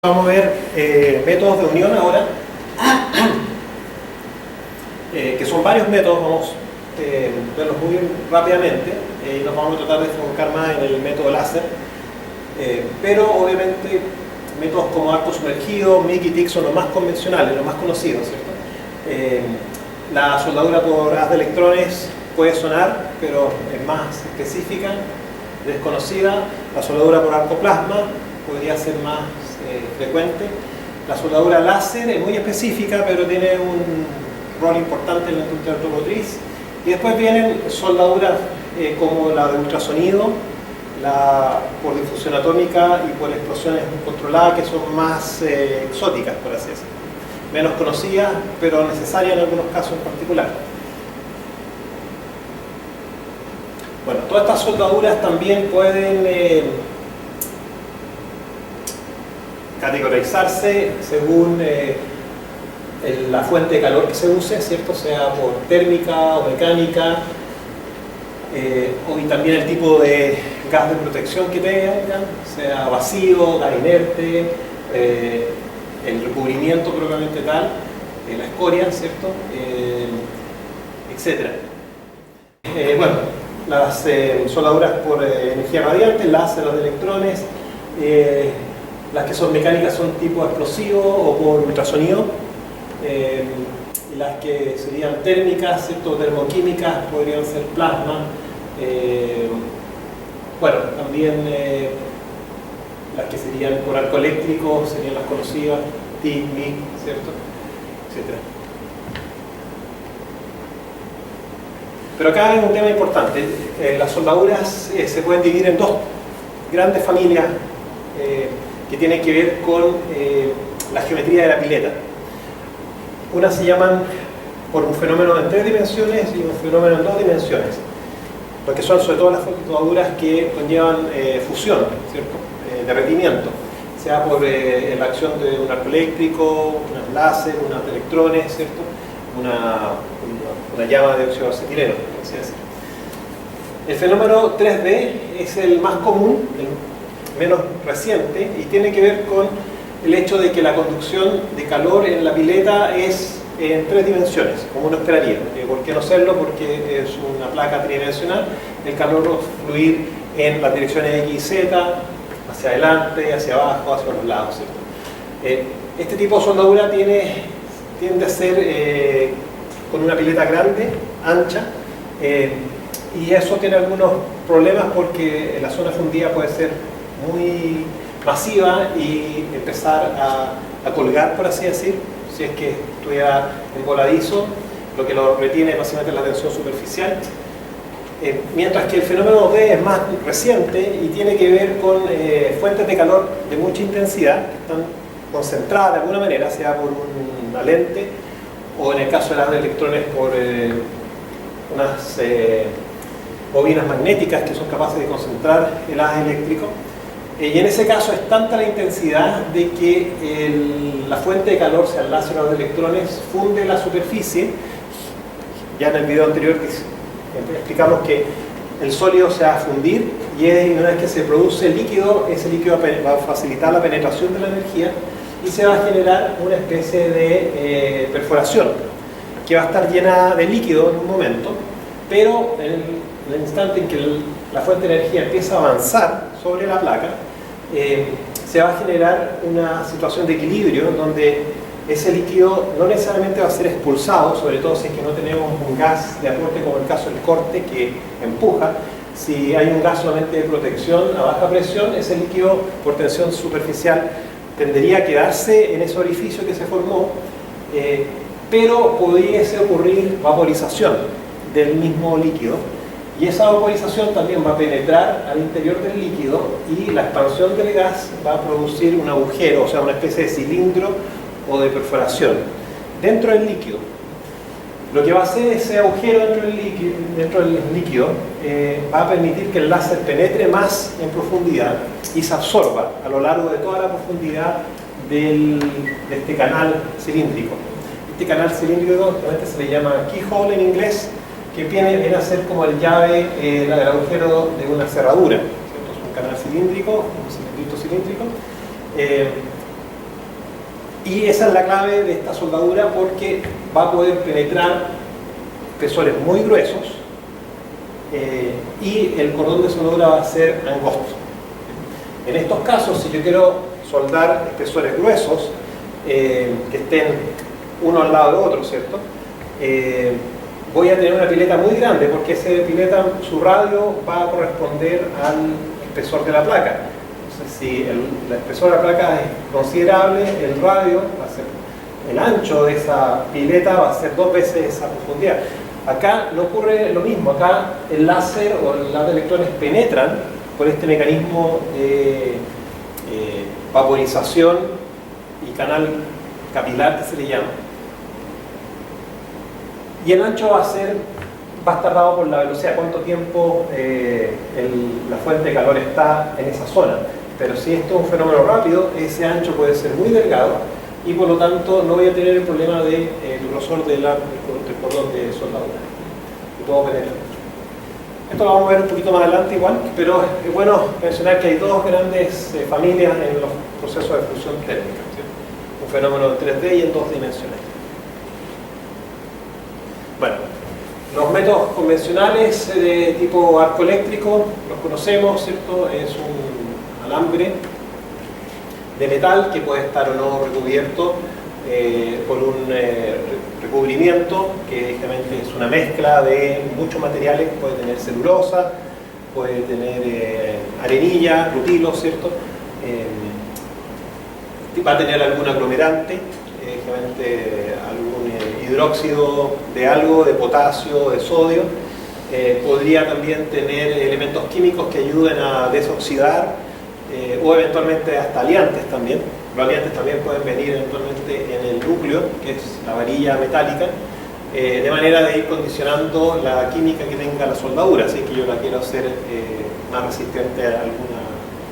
Vamos a ver métodos de unión ahora, que son varios métodos. Vamos a verlos muy rápidamente y nos vamos a tratar de enfocar más en el método láser, pero obviamente métodos como arco sumergido, MIG y TIC son los más convencionales, los más conocidos, ¿cierto? La soldadura por haz de electrones puede sonar, pero es más específica, desconocida. La soldadura por arco plasma podría ser más frecuente. La soldadura láser es muy específica, pero tiene un rol importante en la industria automotriz. Y después vienen soldaduras como la de ultrasonido, la por difusión atómica y por explosiones controladas, que son más exóticas, por así decirlo. Menos conocidas, pero necesarias en algunos casos en particular. Bueno, todas estas soldaduras también pueden categorizarse según la fuente de calor que se use, ¿cierto? Sea por térmica o mecánica, y también el tipo de gas de protección que tengan, sea vacío, gas inerte, el recubrimiento propiamente tal, la escoria, ¿cierto? Etcétera. Bueno, las soldaduras por energía radiante, láser de electrones, las que son mecánicas son tipo explosivo o por ultrasonido, las que serían térmicas, ¿cierto? Termoquímicas, podrían ser plasma, bueno, también las que serían por arco eléctrico serían las conocidas, TIC, MIG, ¿cierto? Etcétera. Pero acá hay un tema importante. Las soldaduras se pueden dividir en dos grandes familias que tienen que ver con la geometría de la pileta. Unas se llaman por un fenómeno en 3 dimensiones y un fenómeno en 2 dimensiones, lo que son sobre todo las soldaduras que conllevan fusión, ¿cierto? Derretimiento, sea por la acción de un arco eléctrico, unas láser, unas electrones, ¿cierto? Una llama de óxido de acetileno, por así decirlo. El fenómeno 3D es el más común, el menos reciente, y tiene que ver con el hecho de que la conducción de calor en la pileta es en 3 dimensiones, como uno esperaría. ¿Por qué no serlo? Porque es una placa tridimensional. El calor va a fluir en las direcciones X y Z, hacia adelante, hacia abajo, hacia los lados, ¿cierto? Este tipo de soldadura tiende a ser con una pileta grande, ancha, y eso tiene algunos problemas porque la zona fundida puede ser muy masiva y empezar a colgar, por así decir, si es que estuviera en voladizo, lo que lo retiene básicamente la tensión superficial. Mientras que el fenómeno 2D es más reciente y tiene que ver con fuentes de calor de mucha intensidad que están concentradas de alguna manera, sea por una lente o en el caso de las electrones por unas bobinas magnéticas que son capaces de concentrar el haz eléctrico. Y en ese caso es tanta la intensidad de que la fuente de calor, sea el láser o los electrones, funde la superficie. Ya en el video anterior explicamos que el sólido se va a fundir y una vez que se produce el líquido, ese líquido va a facilitar la penetración de la energía y se va a generar una especie de perforación que va a estar llena de líquido en un momento, pero en el instante en que la fuente de energía empieza a avanzar sobre la placa, se va a generar una situación de equilibrio en donde ese líquido no necesariamente va a ser expulsado, sobre todo si es que no tenemos un gas de aporte como el caso del corte que empuja. Si hay un gas solamente de protección a baja presión, ese líquido por tensión superficial tendería a quedarse en ese orificio que se formó, pero pudiese ocurrir vaporización del mismo líquido. Y esa vaporización también va a penetrar al interior del líquido y la expansión del gas va a producir un agujero, o sea, una especie de cilindro o de perforación dentro del líquido. Lo que va a hacer ese agujero dentro del líquido va a permitir que el láser penetre más en profundidad y se absorba a lo largo de toda la profundidad de este canal cilíndrico. Este canal cilíndrico realmente se le llama keyhole en inglés, que viene a ser como el llave, el agujero de una cerradura, ¿cierto? Es un canal cilíndrico, un cilindrito cilíndrico, Y esa es la clave de esta soldadura, porque va a poder penetrar espesores muy gruesos y el cordón de soldadura va a ser angosto. En estos casos, si yo quiero soldar espesores gruesos que estén uno al lado del otro, ¿cierto? Voy a tener una pileta muy grande, porque esa pileta, su radio va a corresponder al espesor de la placa. Entonces, si el espesor de la placa es considerable, el radio va a ser, el ancho de esa pileta va a ser 2 veces esa profundidad. Acá no ocurre lo mismo. Acá el láser o las electrones penetran por este mecanismo de vaporización y canal capilar, que se le llama. Y el ancho va a estar dado por la velocidad, cuánto tiempo la fuente de calor está en esa zona. Pero si esto es un fenómeno rápido, ese ancho puede ser muy delgado y por lo tanto no voy a tener el problema del grosor del cordón de soldadura. Y puedo penetrar. Esto lo vamos a ver un poquito más adelante igual, pero es bueno mencionar que hay dos grandes familias en los procesos de fusión térmica, ¿sí? Un fenómeno en 3D y en 2 dimensiones. Bueno, los métodos convencionales de tipo arco eléctrico los conocemos, ¿cierto? Es un alambre de metal que puede estar o no recubierto por un recubrimiento que generalmente es una mezcla de muchos materiales. Puede tener celulosa, puede tener arenilla, rutilo, ¿cierto? Va a tener algún aglomerante, generalmente algún hidróxido de algo, de potasio, de sodio. Podría también tener elementos químicos que ayuden a desoxidar o eventualmente hasta aliantes también. Los aliantes también pueden venir eventualmente en el núcleo, que es la varilla metálica, de manera de ir condicionando la química que tenga la soldadura, así que yo la quiero hacer más resistente a alguna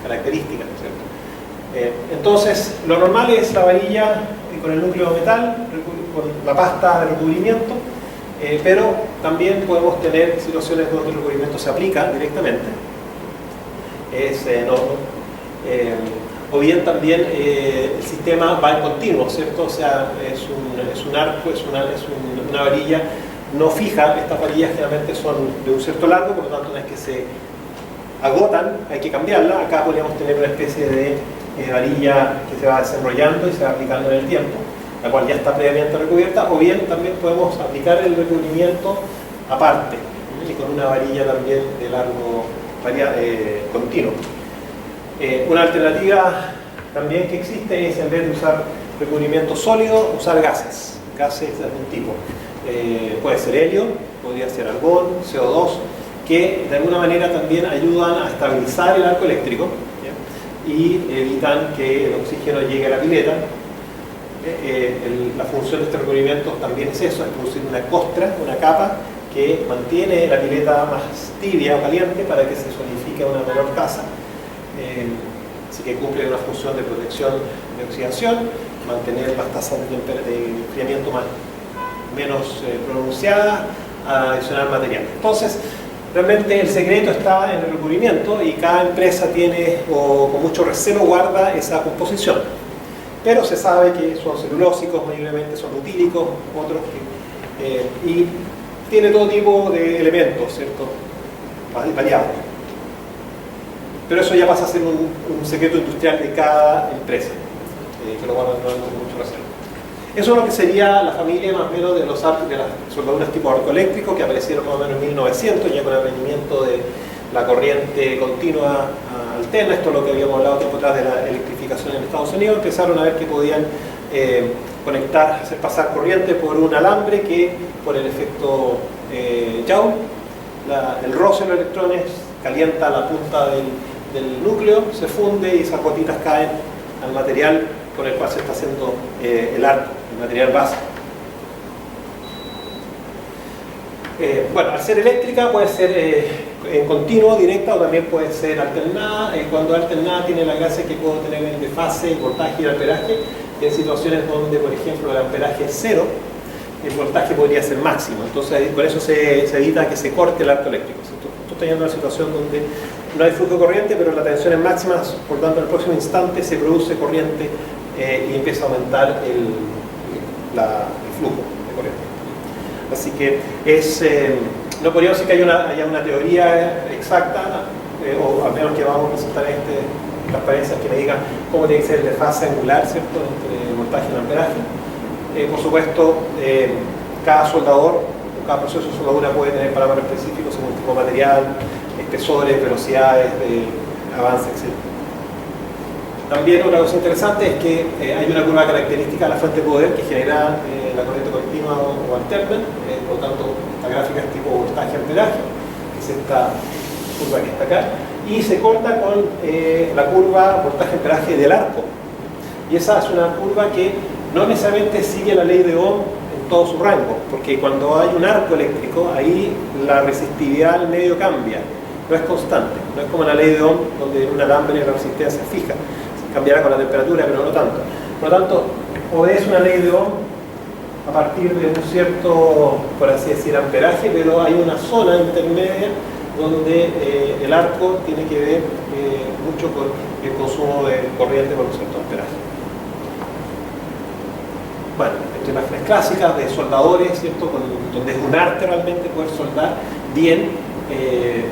característica, ¿cierto? Entonces, lo normal es la varilla con el núcleo de metal, con la pasta de recubrimiento, pero también podemos tener situaciones donde el recubrimiento se aplica directamente. O bien también el sistema va en continuo, ¿cierto? O sea, es un arco, es una varilla no fija. Estas varillas generalmente son de un cierto largo, por lo tanto, una vez que se agotan, hay que cambiarla. Acá podríamos tener una especie de varilla que se va desarrollando y se va aplicando en el tiempo, la cual ya está previamente recubierta, o bien también podemos aplicar el recubrimiento aparte, y con una varilla también de largo continuo. Una alternativa también que existe es, en vez de usar recubrimiento sólido, usar gases de algún tipo. Puede ser helio, podría ser argón, CO2, que de alguna manera también ayudan a estabilizar el arco eléctrico, ¿ya? Y evitan que el oxígeno llegue a la pileta. La función de este recubrimiento también es eso, es producir una costra, una capa que mantiene la pileta más tibia o caliente para que se solidifique a una menor tasa. Así que cumple una función de protección de oxidación, mantener las tasas de enfriamiento menos pronunciadas, adicionar material. Entonces, realmente el secreto está en el recubrimiento y cada empresa tiene, o con mucho recelo, guarda esa composición. Pero se sabe que son celulósicos, mayormente son rutílicos, otros que, y tiene todo tipo de elementos, ¿cierto? Variados. Pero eso ya pasa a ser un secreto industrial de cada empresa, que lo guardan con mucho recelo. Eso es lo que sería la familia más o menos de las soldaduras tipo arco eléctrico, que aparecieron más o menos en 1900, ya con el rendimiento de la corriente continua alterna. Esto es lo que habíamos hablado tiempo atrás de la electrificación en Estados Unidos. Empezaron a ver que podían conectar, hacer pasar corriente por un alambre que, por el efecto Joule, el roce de los electrones calienta la punta del núcleo, se funde y esas gotitas caen al material con el cual se está haciendo el arco, el material base. Bueno, al ser eléctrica puede ser en continuo, directa, o también puede ser alternada. Cuando alternada tiene la gracia que puedo tener el desfase, el voltaje y el amperaje. En situaciones donde, por ejemplo, el amperaje es 0, el voltaje podría ser máximo. Entonces, con eso se evita que se corte el arco eléctrico. Estoy teniendo una situación donde no hay flujo de corriente, pero la tensión es máxima, por tanto, en el próximo instante se produce corriente y empieza a aumentar el flujo de corriente. Así que no podríamos decir que haya una teoría exacta, o al menos que vamos a presentar transparencias que me digan cómo tiene que ser el desfase angular, ¿cierto?, entre voltaje y amperaje. Por supuesto, cada soldador, cada proceso de soldadura puede tener parámetros específicos según tipo de material, espesores, velocidades de avance, etc. También otra cosa interesante es que hay una curva característica de la fuente de poder que genera la corriente continua o alterna, por lo tanto esta gráfica es tipo voltaje-amperaje, que es esta curva que está acá, y se corta con la curva voltaje-amperaje del arco. Y esa es una curva que no necesariamente sigue la ley de Ohm en todo su rango, porque cuando hay un arco eléctrico, ahí la resistividad al medio cambia, no es constante, no es como la ley de Ohm, donde en un alambre la resistencia es fija, cambiará con la temperatura, pero no tanto. Por lo tanto, obedece una ley de Ohm a partir de un cierto, por así decir, amperaje, pero hay una zona intermedia donde el arco tiene que ver mucho con el consumo de corriente por un cierto amperaje. Bueno, estas imágenes clásicas de soldadores, ¿cierto?, donde es un arte realmente poder soldar bien,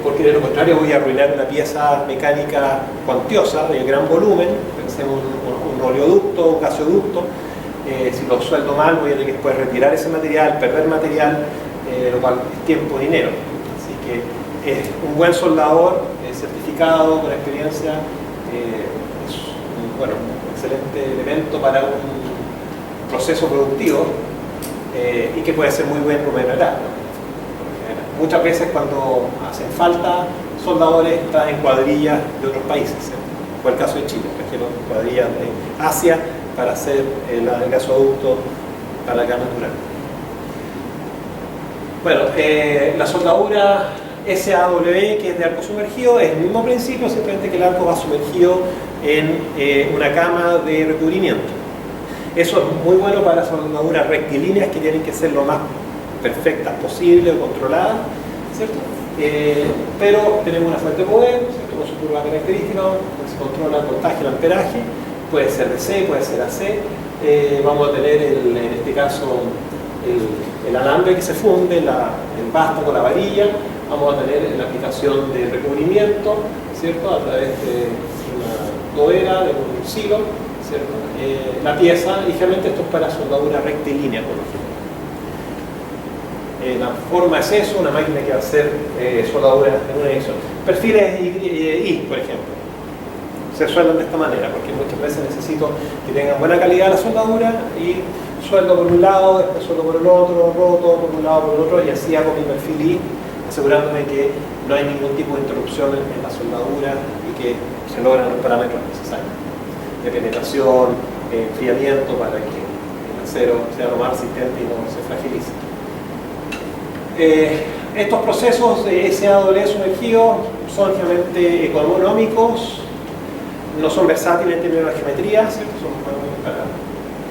porque de lo contrario voy a arruinar una pieza mecánica cuantiosa de gran volumen, pensemos un oleoducto, un gasoducto. Si lo sueldo mal voy a tener que después retirar ese material, perder material, lo cual es tiempo y dinero. Así que un buen soldador certificado, con experiencia, es un excelente elemento para un proceso productivo y que puede ser muy buen remunerado. Muchas veces cuando hacen falta soldadores están en cuadrillas de otros países, fue el caso de Chile, trajeron cuadrillas de Asia para hacer el gasoducto para gas natural. Bueno, la soldadura SAW, que es de arco sumergido, es el mismo principio, simplemente que el arco va sumergido en una cama de recubrimiento. Eso es muy bueno para las soldaduras rectilíneas que tienen que ser lo más perfectas posible o controladas, ¿cierto? Pero tenemos una fuente de poder, ¿cierto?, con su curva característica, donde se controla el voltaje, el amperaje, puede ser DC, puede ser AC. Vamos a tener en este caso el alambre que se funde, el basta con la varilla. Vamos a tener la aplicación de recubrimiento, ¿cierto?, a través de una tobera, de un silo, ¿cierto?, la pieza, y generalmente esto es para soldadura rectilínea, por lo general. La forma es eso, una máquina que va a hacer soldadura en una dirección. Perfiles I, por ejemplo, se sueldan de esta manera, porque muchas veces necesito que tengan buena calidad la soldadura y sueldo por un lado, después sueldo por el otro, roto por un lado, por el otro, y así hago mi perfil I, asegurándome que no hay ningún tipo de interrupción en la soldadura y que se logran los parámetros necesarios de penetración, enfriamiento, para que el acero sea lo más resistente y no se fragilice. Estos procesos de SAW sumergido son generalmente económicos, no son versátiles en términos de geometría, ¿cierto?, son para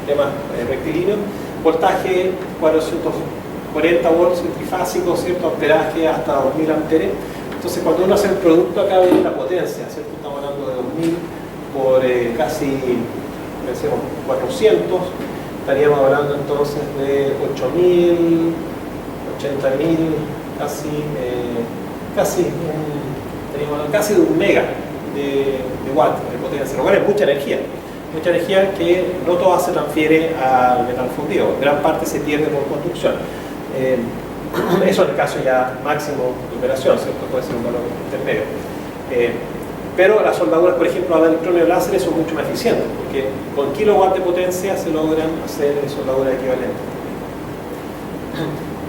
temas rectilíneos. Voltaje 440 volts trifásicos, ¿cierto?, amperaje hasta 2000 amperes. Entonces, cuando uno hace el producto, acá ve la potencia, ¿cierto?, estamos hablando de 2000 por casi 400, estaríamos hablando entonces de 8000, 80.000, casi de un mega de watt de potencia, lo cual es mucha energía que no toda se transfiere al metal fundido, gran parte se pierde por conducción. Eso en el caso ya máximo de operación, ¿cierto?, puede ser un valor intermedio. Pero las soldaduras, por ejemplo, a electrones láseres son mucho más eficientes, porque con kilowatts de potencia se logran hacer soldaduras equivalentes.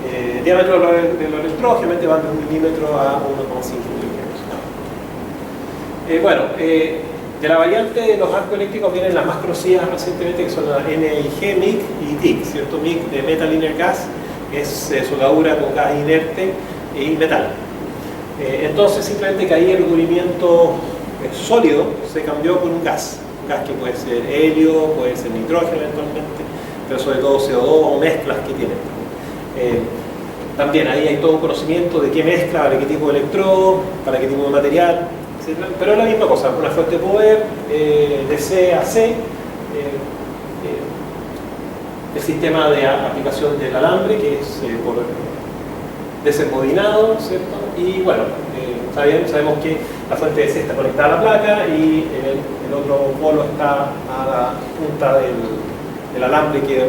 El diámetro de los electrodos generalmente van de 1 milímetro a 1,5 milímetros. De la variante de los arcos eléctricos vienen las más conocidas recientemente, que son las NIG, MIG y TIG, ¿cierto? MIG de Metal Inert Gas, es soldadura con gas inerte y metal. Entonces simplemente que ahí el recubrimiento sólido se cambió por un gas que puede ser helio, puede ser nitrógeno eventualmente, pero sobre todo CO2 o mezclas que tienen. También ahí hay todo un conocimiento de qué mezcla, para qué tipo de electrodo, para qué tipo de material, etc. Pero es la misma cosa, una fuente de poder, DC a C, el sistema de aplicación del alambre, que es por desembobinado, ¿cierto? Y bueno, sabemos que la fuente DC está conectada a la placa y el otro polo está a la punta del alambre que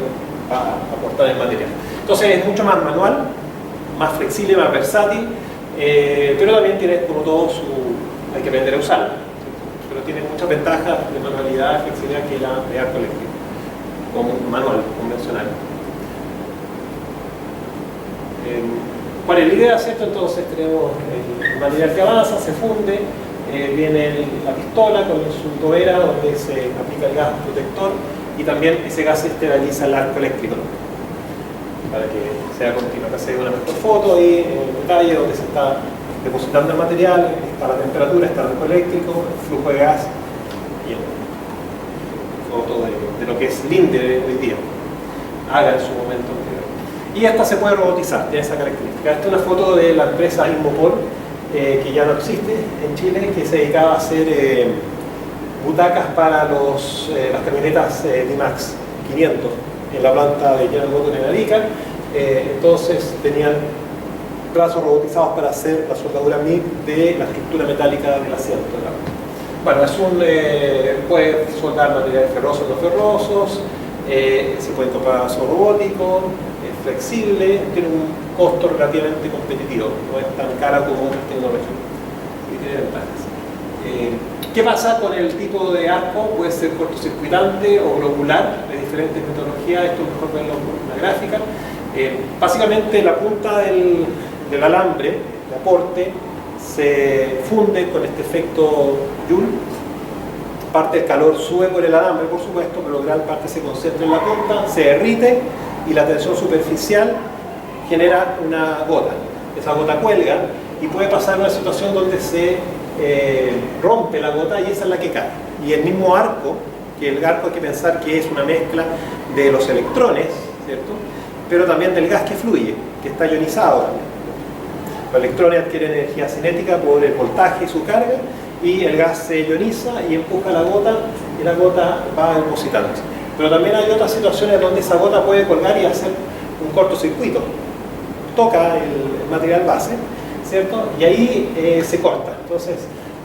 va a aportar el material. Entonces es mucho más manual, más flexible, más versátil, pero también tiene, como todo, hay que aprender a usarlo, ¿cierto? Pero tiene muchas ventajas de manualidad y flexibilidad que la de arco eléctrico, como manual, convencional. ¿Cuál es la idea, cierto? Entonces tenemos el material que avanza, se funde, viene la pistola con su tobera donde se aplica el gas protector y también ese gas esteriliza el arco eléctrico, ¿no? Para que sea continuo. Acá se ve una mejor foto ahí en el detalle donde se está depositando el material, está la temperatura, está el arco eléctrico, el flujo de gas y el foto de lo que es Linde de hoy día, haga en su momento anterior. Y esta se puede robotizar, tiene esa característica. Esta es una foto de la empresa Inmopol, que ya no existe en Chile, que se dedicaba a hacer butacas para las camionetas D-Max 500 en la planta de General Motors en Arica. Entonces tenían brazos robotizados para hacer la soldadura MIG de la estructura metálica del asiento. Bueno, puede soldar materiales ferrosos o no ferrosos, se puede incorporar brazo robótico, es flexible, tiene un costo relativamente competitivo, no es tan cara como otras tecnologías y tiene ventajas. ¿Qué pasa con el tipo de arco? Puede ser cortocircuitante o globular, de diferentes metodologías. Esto es mejor verlo en la gráfica. Básicamente la punta del alambre de aporte se funde con este efecto Joule. Parte del calor sube por el alambre, por supuesto, pero gran parte se concentra en la punta, se derrite y la tensión superficial genera una gota. Esa gota cuelga y puede pasar una situación donde se rompe la gota y esa es la que cae. Y el mismo arco, que el arco hay que pensar que es una mezcla de los electrones, ¿cierto? Pero también del gas que fluye, que está ionizado también. Los electrones adquieren energía cinética por el voltaje y su carga, y el gas se ioniza y empuja la gota, y la gota va depositándose. Pero también hay otras situaciones donde esa gota puede colgar y hacer un cortocircuito. Toca el material base, ¿cierto? Y ahí se corta. Entonces,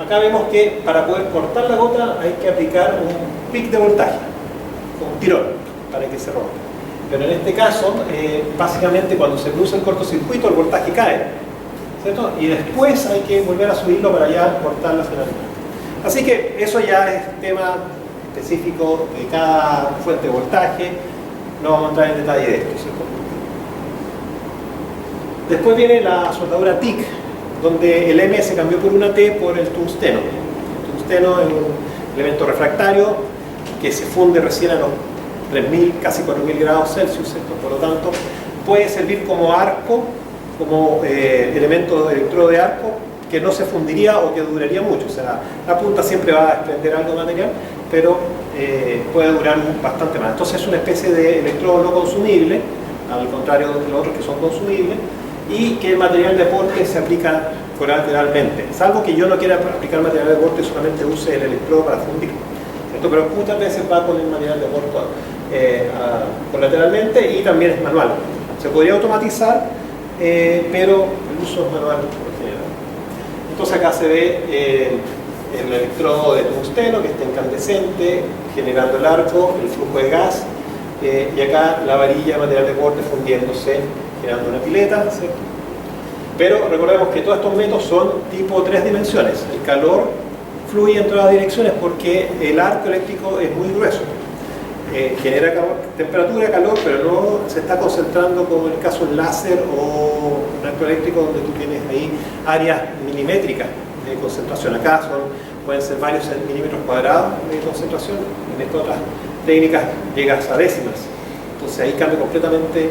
acá vemos que para poder cortar la gota hay que aplicar un pic de voltaje, un tirón, para que se rompa. Pero en este caso, básicamente cuando se produce el cortocircuito, el voltaje cae, ¿cierto? Y después hay que volver a subirlo para ya cortar la finalidad. Así que eso ya es tema específico de cada fuente de voltaje, no vamos a entrar en detalle de esto, ¿cierto? Después viene la soldadura TIC, donde el M se cambió por una T por el tungsteno. El tungsteno es un elemento refractario que se funde recién a los 3.000, casi 4.000 grados Celsius, ¿cierto? Por lo tanto, puede servir como arco, como elemento de electrodo de arco, que no se fundiría o que duraría mucho. O sea, la punta siempre va a desprender algo de material, pero puede durar bastante más. Entonces es una especie de electrodo no consumible, al contrario de los otros que son consumibles, y que el material de aporte se aplica colateralmente, salvo que yo no quiera aplicar material de aporte y solamente use el electrodo para fundir, ¿cierto? Pero muchas veces va con el material de aporte colateralmente, y también es manual. Se podría automatizar, pero el uso es manual por general. Entonces acá se ve el electrodo de tungsteno que está incandescente, generando el arco, el flujo de gas, y acá la varilla de material de aporte fundiéndose, generando una pileta, ¿cierto? Pero recordemos que todos estos métodos son tipo 3 dimensiones. El calor fluye en todas las direcciones porque el arco eléctrico es muy grueso. Genera temperatura, calor, pero no se está concentrando como en el caso del láser o un arco eléctrico donde tú tienes ahí áreas milimétricas de concentración. Acá pueden ser varios milímetros cuadrados de concentración. En estas otras técnicas llegas a décimas. Entonces ahí cambia completamente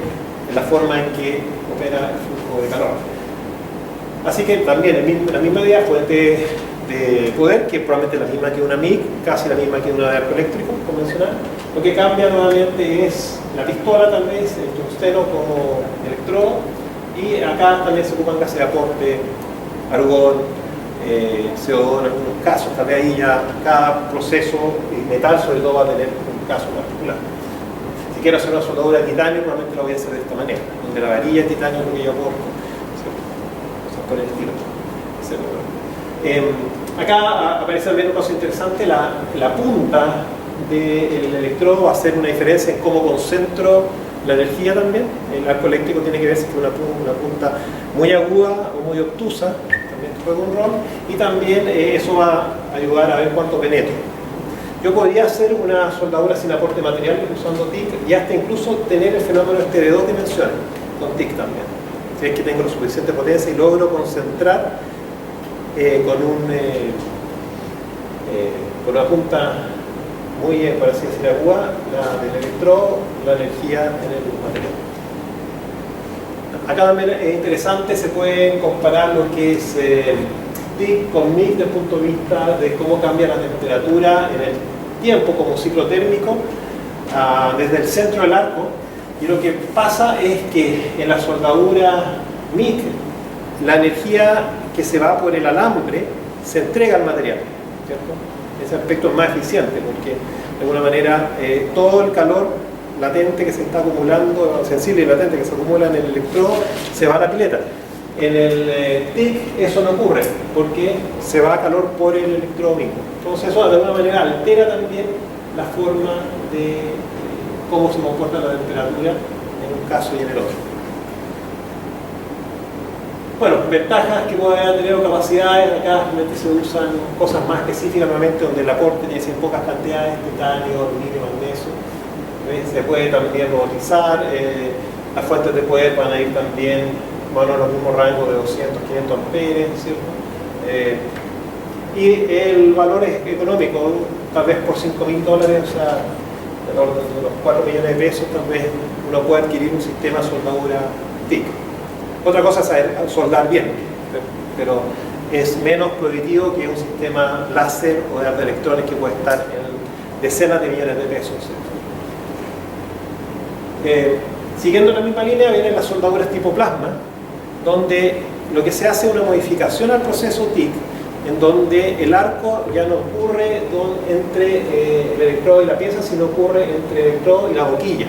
la forma en que opera el flujo de calor. Así que también la misma idea, fuente de poder, que probablemente es la misma que una MIG, casi la misma que una de arco eléctrico convencional. Lo que cambia nuevamente es la pistola, tal vez, el tungsteno como electrodo, y acá también se ocupan gases de aporte, argón, CO2 en algunos casos. Tal vez ahí ya cada proceso y metal sobre todo va a tener un caso particular. Así Si quiero hacer una soldadura de titanio, probablemente la voy a hacer de esta manera, donde la varilla de titanio es lo que yo aporto, cosas por el estilo. Acá aparece también una cosa interesante, la punta del electrodo va a hacer una diferencia en cómo concentro la energía también. El arco eléctrico tiene que verse con una punta muy aguda o muy obtusa, también juega un rol, y también eso va a ayudar a ver cuánto penetro. Yo podría hacer una soldadura sin aporte material usando TIC y hasta incluso tener el fenómeno este de 2 dimensiones con TIC también. Si es que tengo la suficiente potencia y logro concentrar con una punta muy, por así decir, aguda, del electrodo, la energía en el material. Acá también es interesante, se puede comparar lo que es TIC con MIC desde el punto de vista de cómo cambia la temperatura en el tiempo como ciclo térmico desde el centro del arco. Y lo que pasa es que en la soldadura MIC la energía que se va por el alambre se entrega al material, ¿cierto? Ese aspecto es más eficiente porque de alguna manera todo el calor latente que se está acumulando, sensible y latente que se acumula en el electrodo, se va a la pileta. En el TIC eso no ocurre porque se va a calor por el electrodo mismo. Entonces eso de alguna manera altera también la forma de cómo se comporta la temperatura en un caso y en el otro. Bueno, ventajas que pueden tener o capacidades, acá realmente se usan cosas más específicas normalmente donde el aporte tiene que ser pocas cantidades, titanio, aluminio, magnesio. Se puede también robotizar, las fuentes de poder van a ir también, bueno, en los mismos rangos de 200, 500 amperes, ¿cierto? Y el valor es económico, tal vez por $5.000, o sea, del orden de los 4 millones de pesos, tal vez uno puede adquirir un sistema de soldadura TIC. Otra cosa es saber soldar bien, pero es menos prohibitivo que un sistema láser o de arco de electrones que puede estar en decenas de millones de pesos. Siguiendo la misma línea vienen las soldaduras tipo plasma, donde lo que se hace es una modificación al proceso TIC, en donde el arco ya no ocurre entre el electrodo y la pieza, sino ocurre entre el electrodo y la boquilla.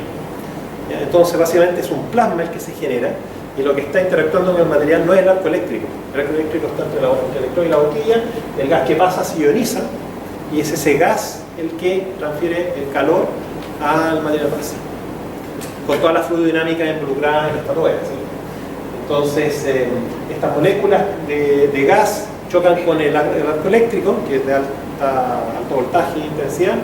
Entonces básicamente es un plasma el que se genera, y lo que está interactuando con el material no es el arco eléctrico. El arco eléctrico está entre el electrodo y la boquilla, el gas que pasa se ioniza, y es ese gas el que transfiere el calor al material base, con toda la fluidodinámica involucrada en esta rueda, ¿sí? Entonces, estas moléculas de gas chocan con el arco eléctrico, que es de alto voltaje e intensidad,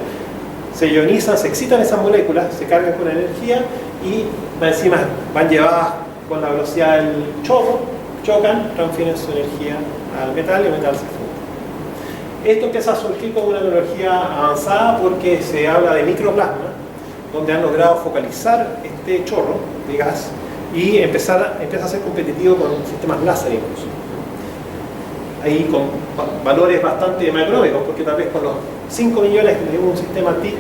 se ionizan, se excitan esas moléculas, se cargan con energía y encima van llevadas con la velocidad del chorro, chocan, transfieren su energía al metal y el metal se funde. Esto empieza a surgir como una tecnología avanzada porque se habla de microplasma, donde han logrado focalizar este chorro de gas y empieza a ser competitivo con sistemas láser incluso. Ahí con valores bastante más económicos, porque tal vez con los 5 millones de un sistema TIC,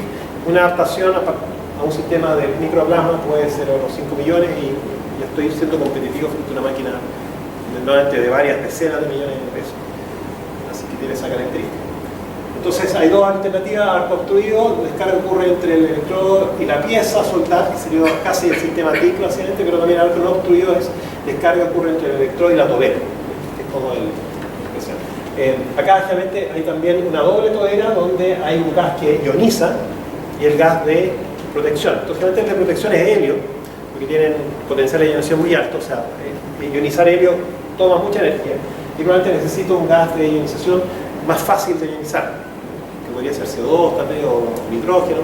una adaptación a un sistema de microplasma puede ser unos 5 millones y ya estoy siendo competitivo frente a una máquina de varias decenas de millones de pesos. Así que tiene esa característica. Entonces hay dos alternativas: arco obstruido, descarga ocurre entre el electrodo y la pieza, soldar, que sería casi el sistema TIC básicamente, pero también arco no obstruido es descarga ocurre entre el electrodo y la tobera, que es como el especial. Acá generalmente hay también una doble tobera donde hay un gas que ioniza y el gas de protección. Entonces generalmente el de protección es helio, porque tienen potencial de ionización muy alto, o sea, ionizar helio toma mucha energía y probablemente necesito un gas de ionización más fácil de ionizar, que podría ser CO2 también o nitrógeno,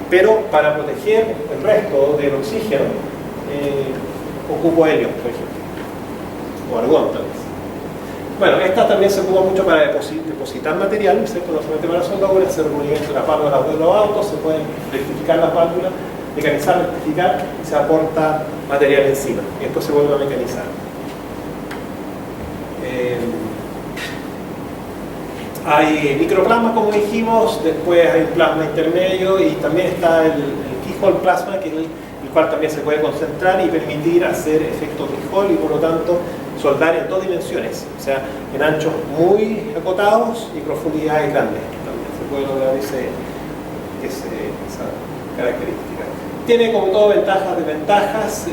pero para proteger el resto del oxígeno ocupo helio, por ejemplo, o argón tal vez. Bueno, esta también se ocupa mucho para depositar material, ¿cierto? No se mete para la soldadura, se remueve entre las válvulas de los autos, se pueden rectificar las válvulas, mecanizar, rectificar y se aporta material encima y después se vuelve a mecanizar. Hay microplasma, como dijimos, después hay plasma intermedio y también está el keyhole plasma, que es el cual también se puede concentrar y permitir hacer efecto keyhole y por lo tanto soldar en 2 dimensiones, o sea, en anchos muy acotados y profundidades grandes. También se puede lograr características. Tiene, como todo, ventajas, desventajas,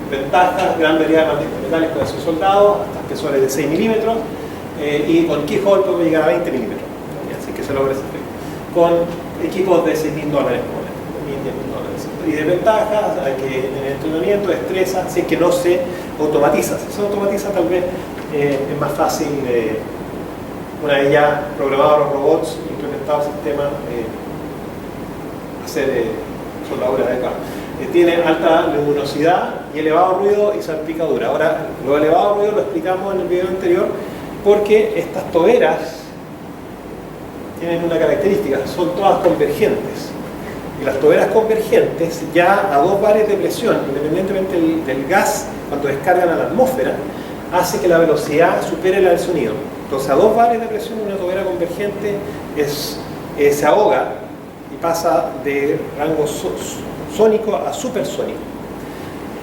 ventajas, gran variedad de metales pueden ser soldados, hasta espesores de 6 milímetros, y con keyhole puede llegar a 20 milímetros, así que se logra ese efecto. Con equipos de $6.000, como $10.000. Y desventajas, hay que tener entrenamiento, destreza, si es que no se automatiza. Si se automatiza, tal vez es más fácil, una vez ya programados los robots, implementados el sistema, hacer soldaduras adecuadas. Tiene alta luminosidad y elevado ruido y salpicadura. Ahora, lo elevado ruido lo explicamos en el video anterior, porque estas toberas tienen una característica, son todas convergentes. Y las toberas convergentes, ya a 2 bares de presión, independientemente del gas, cuando descargan a la atmósfera, hace que la velocidad supere la del sonido. Entonces, a 2 bares de presión, una tobera convergente se ahoga y pasa de rango sónico a supersónico.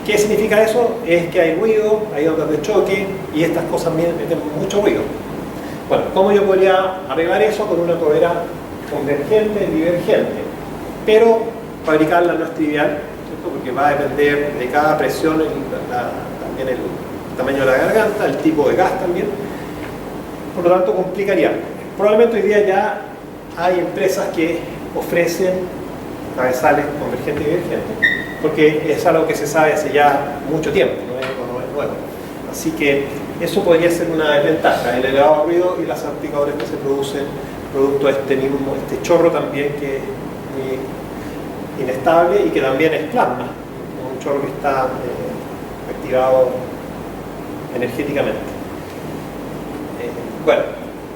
¿Qué significa eso? Es que hay ruido, hay ondas de choque, y estas cosas meten mucho ruido. Bueno, ¿cómo yo podría arreglar eso? Con una tobera convergente, divergente. Pero fabricarla no es trivial, ¿cierto? Porque va a depender de cada presión, también el tamaño de la garganta, el tipo de gas también. Por lo tanto, complicaría. Probablemente hoy día ya hay empresas que ofrecen cabezales convergentes y divergentes, porque es algo que se sabe hace ya mucho tiempo, no es nuevo. Así que eso podría ser una desventaja, el elevado ruido y las salpicaduras que se producen producto de este chorro también, que es muy inestable y que también es plasma, un chorro que está activado energéticamente. Bueno,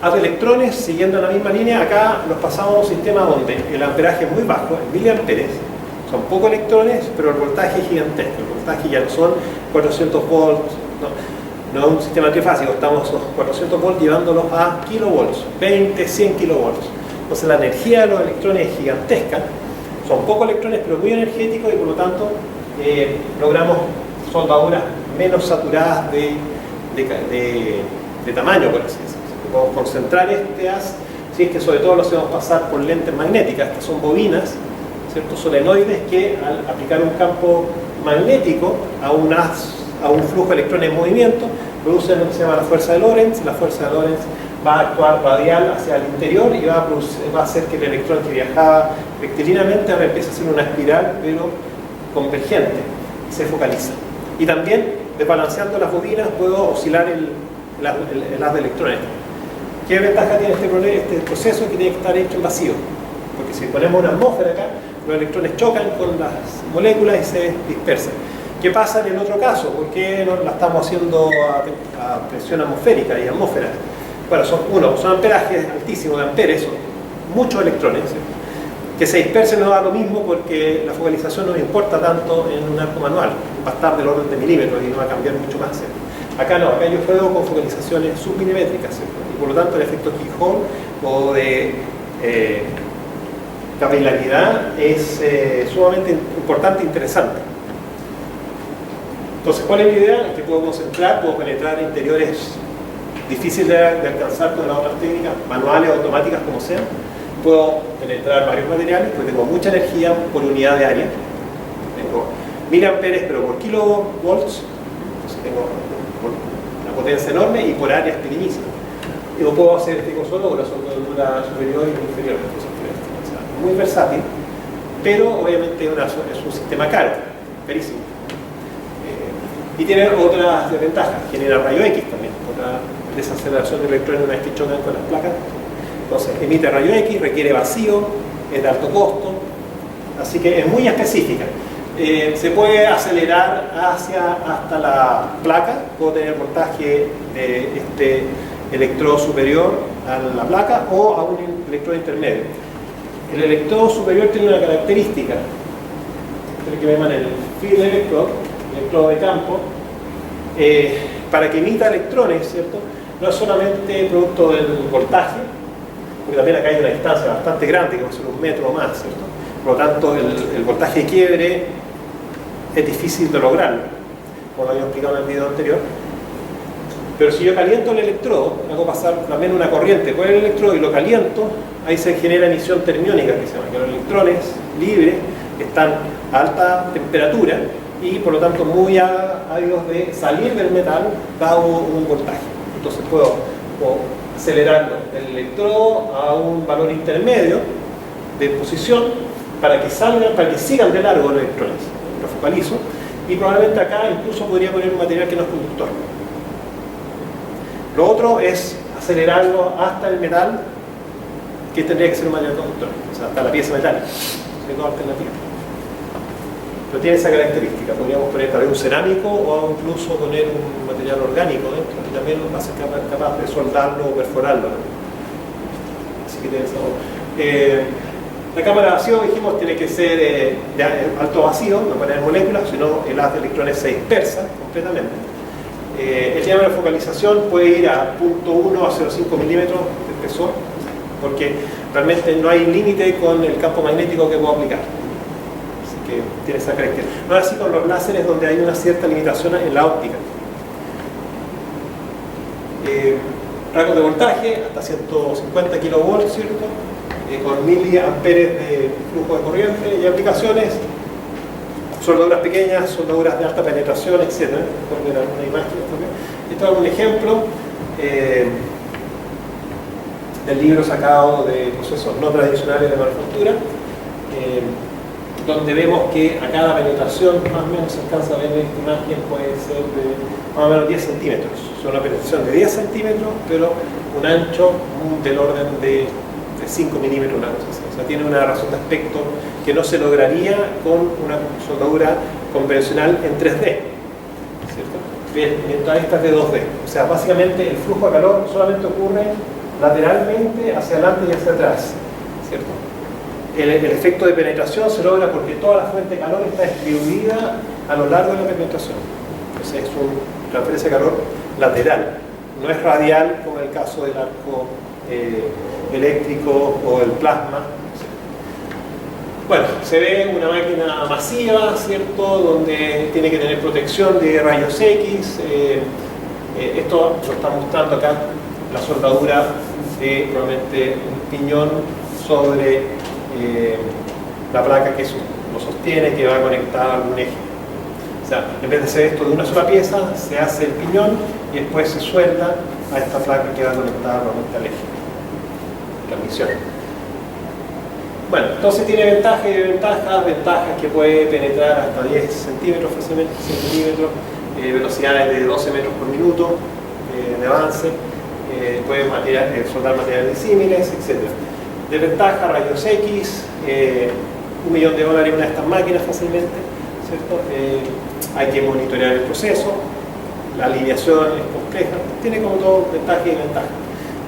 a los electrones, siguiendo la misma línea, acá nos pasamos a un sistema donde el amperaje es muy bajo, en miliamperes, son pocos electrones, pero el voltaje es gigantesco. El voltaje ya no son 400 volts, no es un sistema trifásico, estamos a 400 volts llevándolos a kilovolts, 20, 100 kilovolts. Entonces la energía de los electrones es gigantesca, son pocos electrones pero muy energéticos, y por lo tanto logramos soldaduras menos saturadas de tamaño, por así decirlo. Podemos concentrar estas, si es que sobre todo lo hacemos pasar por lentes magnéticas. Estas son bobinas, ¿cierto? Solenoides que, al aplicar un campo magnético a un flujo de electrones en movimiento, producen lo que se llama la fuerza de Lorentz. La fuerza de Lorentz va a actuar radial hacia el interior y va a hacer que el electrón que viajaba rectilíneamente ahora empiece a hacer una espiral, pero convergente, y se focaliza. Y también, desbalanceando las bobinas, puedo oscilar el haz de electrones. ¿Qué ventaja tiene este proceso? Que tiene que estar hecho en vacío, porque si ponemos una atmósfera acá, los electrones chocan con las moléculas y se dispersan. ¿Qué pasa en el otro caso? ¿Por qué no la estamos haciendo a presión atmosférica y atmósfera? Bueno, son amperajes altísimos de amperes, son muchos electrones, ¿sí? Que se dispersen no da lo mismo, porque la focalización no me importa tanto en un arco manual, va a estar del orden de milímetros y no va a cambiar mucho más, ¿sí? Acá no, acá yo juego con focalizaciones submilimétricas, ¿sí? Y por lo tanto el efecto keyhole o de capilaridad es sumamente importante e interesante. Entonces, ¿cuál es mi idea? Es que puedo concentrar, puedo penetrar interiores difíciles de alcanzar con las otras técnicas, manuales o automáticas, como sean. Puedo penetrar varios materiales, porque tengo mucha energía por unidad de área. Tengo 1000 amperes, pero por kilovolts, entonces tengo una potencia enorme y por áreas pequeñísimas. Y lo puedo hacer solo con la soldadura superior y inferior. O sea, muy versátil, pero obviamente es un sistema caro, carísimo. Y tiene otras desventajas, genera rayo X también, otra desaceleración de electrones una vez que chocan con las placas. Entonces emite rayo X, requiere vacío, es de alto costo, así que es muy específica. Se puede acelerar hasta la placa, puedo tener voltaje de este electrodo superior a la placa o a un electrodo intermedio. El electrodo superior tiene una característica, que me llaman el field electrode, electrodo de campo, para que emita electrones, ¿cierto? No es solamente producto del voltaje, porque también acá hay una distancia bastante grande, que va a ser 1 metro o más, ¿cierto? Por lo tanto, el voltaje de quiebre es difícil de lograrlo, como lo había explicado en el video anterior. Pero si yo caliento el electrodo, hago pasar también una corriente por el electrodo y lo caliento, ahí se genera emisión termiónica, que se llama, que los electrones libres, están a alta temperatura y por lo tanto muy ávidos de salir del metal dado un voltaje. Entonces puedo acelerarlo el electrodo a un valor intermedio de posición para que sigan de largo los electrones. Lo focalizo y probablemente acá incluso podría poner un material que no es conductor. Lo otro es acelerarlo hasta el metal, que tendría que ser un material conductor, o sea, hasta la pieza metálica. Hay dos alternativas. Pero tiene esa característica. Podríamos poner tal vez un cerámico o incluso poner un material orgánico dentro y también va a ser capaz de soldarlo o perforarlo. Así que tiene esa. La cámara de vacío, dijimos, tiene que ser de alto vacío, no poner moléculas, sino el haz de electrones se dispersa completamente. El diámetro de focalización puede ir a 0.1 a 0.5 milímetros de espesor, porque realmente no hay límite con el campo magnético que puedo aplicar. Así que tiene esa característica. No es así con los láseres, donde hay una cierta limitación en la óptica. Rango de voltaje hasta 150 kV, ¿cierto? Con miliamperes de flujo de corriente y aplicaciones, soldaduras pequeñas, soldaduras de alta penetración, etc. Pueden ver alguna imagen. Esto es un ejemplo del libro sacado de procesos no tradicionales de manufactura, donde vemos que a cada penetración más o menos se alcanza a ver en esta imagen, puede ser de más o menos 10 centímetros. Es una penetración de 10 centímetros, pero un ancho del orden de 5 milímetros, una cosa así. O sea, tiene una razón de aspecto que no se lograría con una soldadura convencional en 3D, ¿cierto? Mientras esta es de 2D. O sea, básicamente el flujo de calor solamente ocurre lateralmente, hacia adelante y hacia atrás, ¿cierto? El efecto de penetración se logra porque toda la fuente de calor está distribuida a lo largo de la penetración. Entonces es una transferencia de calor lateral, no es radial como en el caso del arco eléctrico o el plasma. Bueno, se ve una máquina masiva, ¿cierto?, donde tiene que tener protección de rayos X. Esto lo está mostrando acá, la soldadura de probablemente un piñón sobre la placa que lo sostiene, que va conectada a algún eje. O sea, en vez de hacer esto de una sola pieza, se hace el piñón y después se suelda a esta placa que va conectada probablemente al eje. Transmisión. Bueno, entonces tiene ventajas y ventajas que puede penetrar hasta 10 centímetros fácilmente, 100 milímetros, velocidades de 12 metros por minuto de avance, puede soldar materiales disímiles, etc. Desventaja, rayos X, $1 millón una de estas máquinas fácilmente, ¿cierto? Hay que monitorear el proceso, la alineación es compleja, tiene como todo ventajas y desventajas.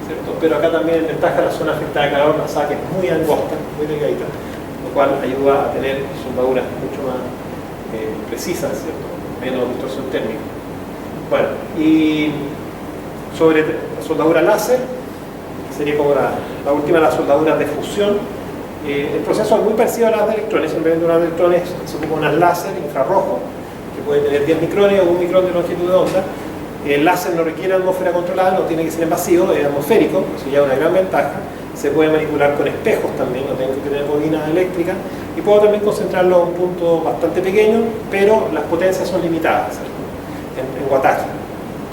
¿Cierto? Pero acá también en ventaja la zona afectada de calor, la saca es muy angosta, muy delgadita, lo cual ayuda a tener soldaduras mucho más precisas, ¿cierto? Menos distorsión térmica. Bueno, y sobre la soldadura láser, sería como la última de las soldaduras de fusión. El proceso es muy parecido a las de electrones. Simplemente unas de electrones se ocupa unas láser infrarrojo, que puede tener 10 micrones o 1 micrón de longitud de onda. El láser no requiere atmósfera controlada, no tiene que ser en vacío, es atmosférico, eso ya es una gran ventaja. Se puede manipular con espejos también, no tengo que tener bobinas eléctricas, y puedo también concentrarlo a un punto bastante pequeño, pero las potencias son limitadas, ¿cierto? En wattaje,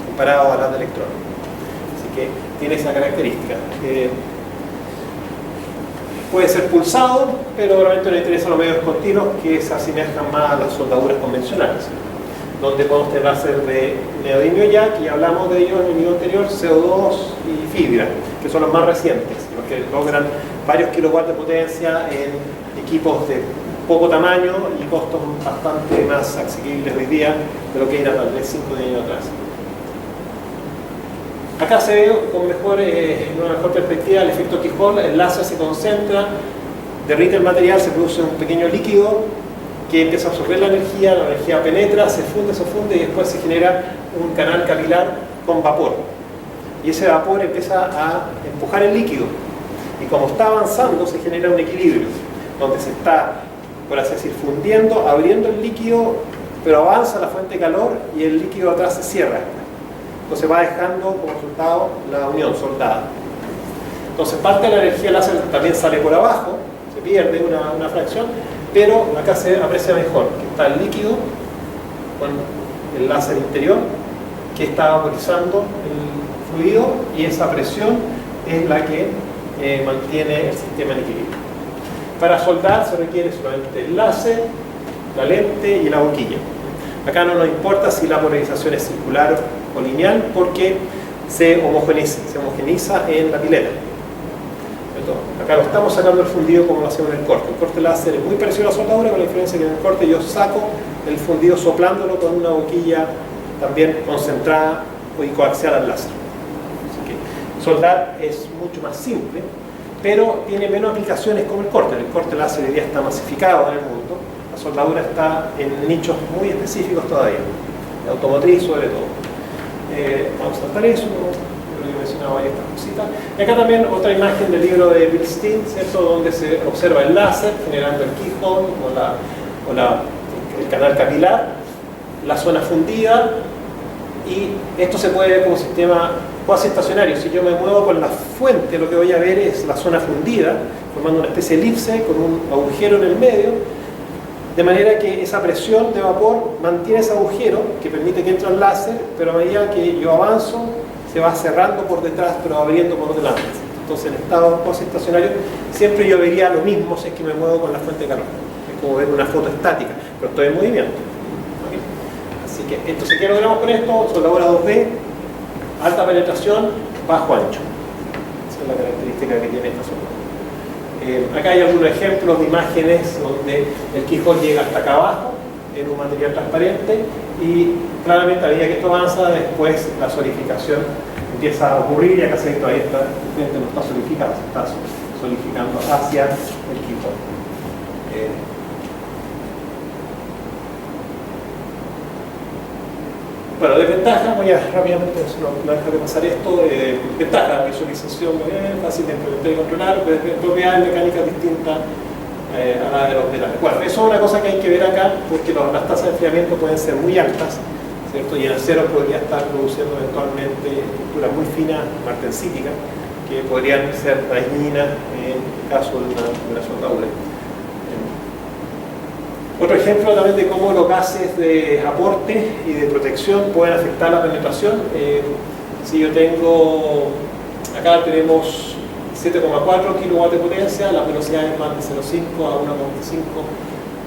comparado a las de electrones. Así que tiene esa característica. Puede ser pulsado, pero realmente nos interesan los medios continuos que se asemejan más a las soldaduras convencionales, donde podemos tener láser de neodimio ya, que ya hablamos de ellos en el video anterior, CO2 y fibra, que son los más recientes, los que logran varios kilowatts de potencia en equipos de poco tamaño y costos bastante más asequibles hoy día de lo que era tal vez 5 años atrás. Acá se ve con una mejor perspectiva el efecto Keyhole. El láser se concentra, derrite el material, se produce un pequeño líquido que empieza a absorber la energía penetra, se funde y después se genera un canal capilar con vapor. Y ese vapor empieza a empujar el líquido. Y como está avanzando, se genera un equilibrio, donde se está, por así decir, fundiendo, abriendo el líquido, pero avanza la fuente de calor y el líquido atrás se cierra. Entonces va dejando como resultado la unión soldada. Entonces parte de la energía láser también sale por abajo, pierde una fracción, pero acá se aprecia mejor que está el líquido con el láser interior que está vaporizando el fluido, y esa presión es la que mantiene el sistema en equilibrio. Para soldar se requiere solamente el láser, la lente y la boquilla. Acá no nos importa si la polarización es circular o lineal, porque se homogeniza en la pileta. Acá lo estamos sacando el fundido como lo hacemos en el corte. El corte láser es muy parecido a la soldadura, con la diferencia que en el corte yo saco el fundido soplándolo con una boquilla también concentrada y coaxial al láser. Así que soldar es mucho más simple, pero tiene menos aplicaciones como el corte. El corte láser hoy día está masificado en el mundo. La soldadura está en nichos muy específicos todavía, la automotriz sobre todo. Vamos a saltar eso, creo que he mencionado ahí estas cositas. Y acá también otra imagen del libro de Bill Steen, ¿cierto? Donde se observa el láser generando el quijón o el canal capilar, la zona fundida, y esto se puede ver como un sistema cuasi estacionario. Si yo me muevo con la fuente, lo que voy a ver es la zona fundida, formando una especie de elipse con un agujero en el medio, de manera que esa presión de vapor mantiene ese agujero que permite que entre el láser, pero a medida que yo avanzo se va cerrando por detrás, pero abriendo por delante. Entonces en estado cuasi estacionario siempre yo vería lo mismo si es que me muevo con la fuente de calor. Es como ver una foto estática, pero estoy en movimiento. ¿Okay? Así que entonces, ¿qué logramos con esto? Soldadura 2D, alta penetración, bajo ancho. Esa es la característica que tiene esta soldadura. Acá hay algunos ejemplos de imágenes donde el quijón llega hasta acá abajo en un material transparente, y claramente a medida que esto avanza, después la solidificación empieza a ocurrir, y acá se ve todavía no está solidificado, se está solidificando hacia el quijón. Bueno, desventaja, voy a rápidamente, no dejaré pasar esto. Ventaja, visualización fácil de implementar y controlar, propiedades mecánicas distintas a la de los metales. Bueno, eso es una cosa que hay que ver acá, porque las tasas de enfriamiento pueden ser muy altas, ¿cierto? Y el acero podría estar produciendo eventualmente estructuras muy finas, martensíticas, que podrían ser dañinas en el caso de una soldadura. Otro ejemplo también de cómo los gases de aporte y de protección pueden afectar la penetración. Si yo tengo, acá tenemos 7,4 kilowatts de potencia, las velocidades van de 0,5 a 1,5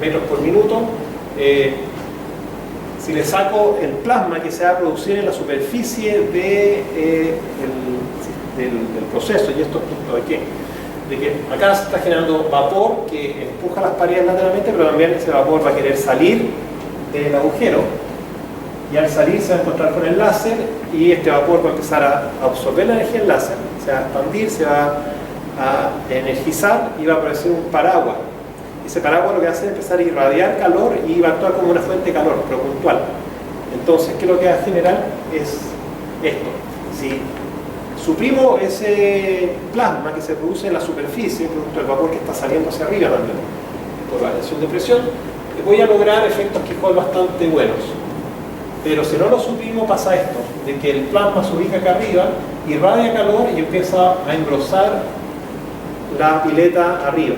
metros por minuto. Si le saco el plasma que se va a producir en la superficie del proceso, y esto es punto de qué, de que acá se está generando vapor que empuja las paredes lateralmente, pero también ese vapor va a querer salir del agujero, y al salir se va a encontrar con el láser, y este vapor va a empezar a absorber la energía del láser, se va a expandir, se va a energizar, y va a aparecer un paraguas. Ese paraguas lo que hace es empezar a irradiar calor y va a actuar como una fuente de calor, pero puntual. Entonces, ¿qué es lo que va a generar? Es esto. Si suprimo ese plasma que se produce en la superficie, producto del vapor que está saliendo hacia arriba también, por variación de presión, voy a lograr efectos Quijón bastante buenos. Pero si no lo suprimo, pasa esto, de que el plasma se ubica acá arriba, irradia calor y empieza a engrosar la pileta arriba.